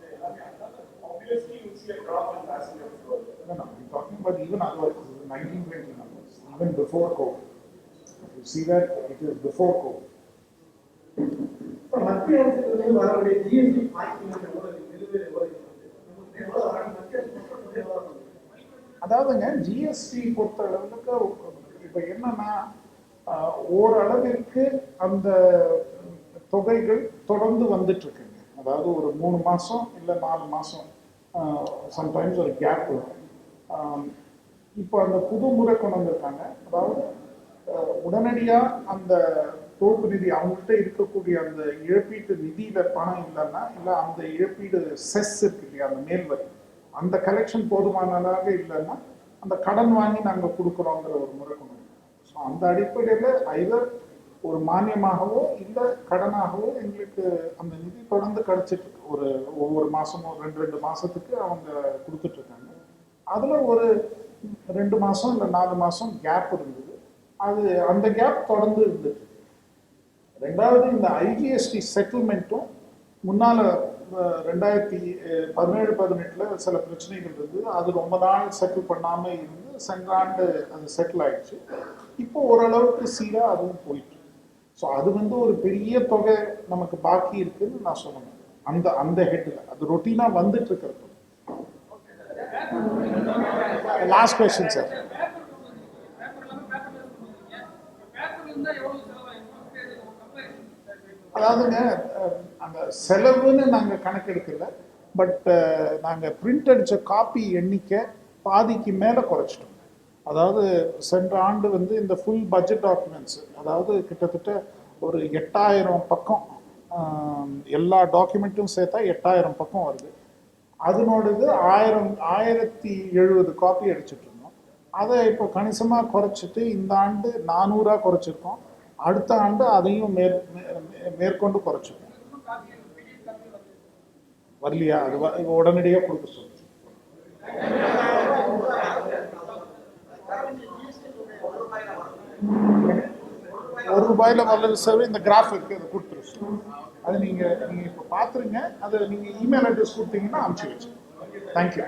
Obviously, you see a drop in passenger flow. no, I'm talking about even otherwise, 1920 numbers, even before COVID. You see that it is before COVID. மத்திய அரசுக்கு வரக்கூடிய GST பாய்ச்சிங் எவ்வளவு நிலுவையில் எவ்வளவு மத்திய அரசு எவ்வளவு? அதாவதுங்க ஜிஎஸ்டி பொறுத்த அளவுக்கு இப்போ என்னன்னா ஓரளவிற்கு அந்த தொகைகள் தொடர்ந்து வந்துட்டு இருக்குங்க. அதாவது ஒரு 3 மாதம் இல்லை 4 மாதம் சம்டைம்ஸ் ஒரு கேப் இருக்கும். இப்போ அந்த புது முறை கொண்டு வந்திருக்காங்க. அதாவது உடனடியாக அந்த தொகுப்பு நிதி அவங்கள்ட்ட இருக்கக்கூடிய அந்த இழப்பீட்டு நிதியில் பணம் இல்லைன்னா இல்லை அந்த இழப்பீடு செஸ் இருக்கு இல்லையா அந்த மேல்வரி அந்த கலெக்ஷன் போதுமானதாக இல்லைன்னா அந்த கடன் வாங்கி நாங்கள் கொடுக்குறோங்கிற ஒரு முறை கொண்டு வந்திருக்காங்க. ஸோ அந்த அடிப்படையில் ஐதர் ஒரு மானியமாகவோ இல்லை கடனாகவோ எங்களுக்கு அந்த நிதி தொடர்ந்து கிடைச்சிட்டு இருக்கு. ஒவ்வொரு மாதமும் 2 மாதத்துக்கு அவங்க கொடுத்துட்ருக்காங்க. அதில் ஒரு 2 மாதம் இல்லை 4 மாதம் கேப் இருந்தது. அது அந்த கேப் தொடர்ந்து இருந்துட்டு. ரெண்டாவது இந்த ஐஜிஎஸ்டி செட்டில்மெண்ட்டும் முன்னால் 2017-18 சில பிரச்சனைகள் இருந்தது. அது ரொம்ப நாள் செட்டில் பண்ணாமல் இருந்து சென்ற ஆண்டு அது செட்டில் ஆயிடுச்சு. இப்போ ஓரளவுக்கு சீராக அதுவும் போயிட்டு. ஸோ அது வந்து ஒரு பெரிய தொகை நமக்கு பாக்கி இருக்குன்னு நான் சொல்லணும். அந்த ஹெட்டில் அது ரொட்டீனாக வந்துட்டு இருக்கிறது. Last question sir. அதாவதுங்க அந்த செலவுன்னு நாங்கள் கணக்கெடுக்கல. பட் நாங்கள் பிரிண்ட் அடித்த காப்பி எண்ணிக்கை பாதிக்கு மேலே குறைச்சிட்டோம். அதாவது சென்ற ஆண்டு வந்து இந்த ஃபுல் பட்ஜெட் டாக்குமெண்ட்ஸு அதாவது கிட்டத்தட்ட ஒரு 8000 பக்கம் எல்லா டாக்குமெண்ட்டும் சேர்த்தா 8000 பக்கம் வருது. அதனோடது 1070 காப்பி அடிச்சுட்டு இருந்தோம். அதை இப்போ கணிசமாக குறைச்சிட்டு இந்த ஆண்டு 400 குறைச்சிருக்கோம். அடுத்த ஆண்டு அதையும் மேற்கொண்டு குறைச்சிருக்கோம். வரலையா? அது உடனடியாக கொடுக்க சொல்லுங்க. ₹1 வளர்ச்சி சேவை இந்த கிராஃபிக் அதை கொடுத்துருச்சு. அது நீங்கள் இப்போ பார்த்துருங்க. அதை நீங்கள் இமெயில் அட்ரஸ் கொடுத்தீங்கன்னா அனுப்பிச்சி வச்சு. தேங்க்யூ.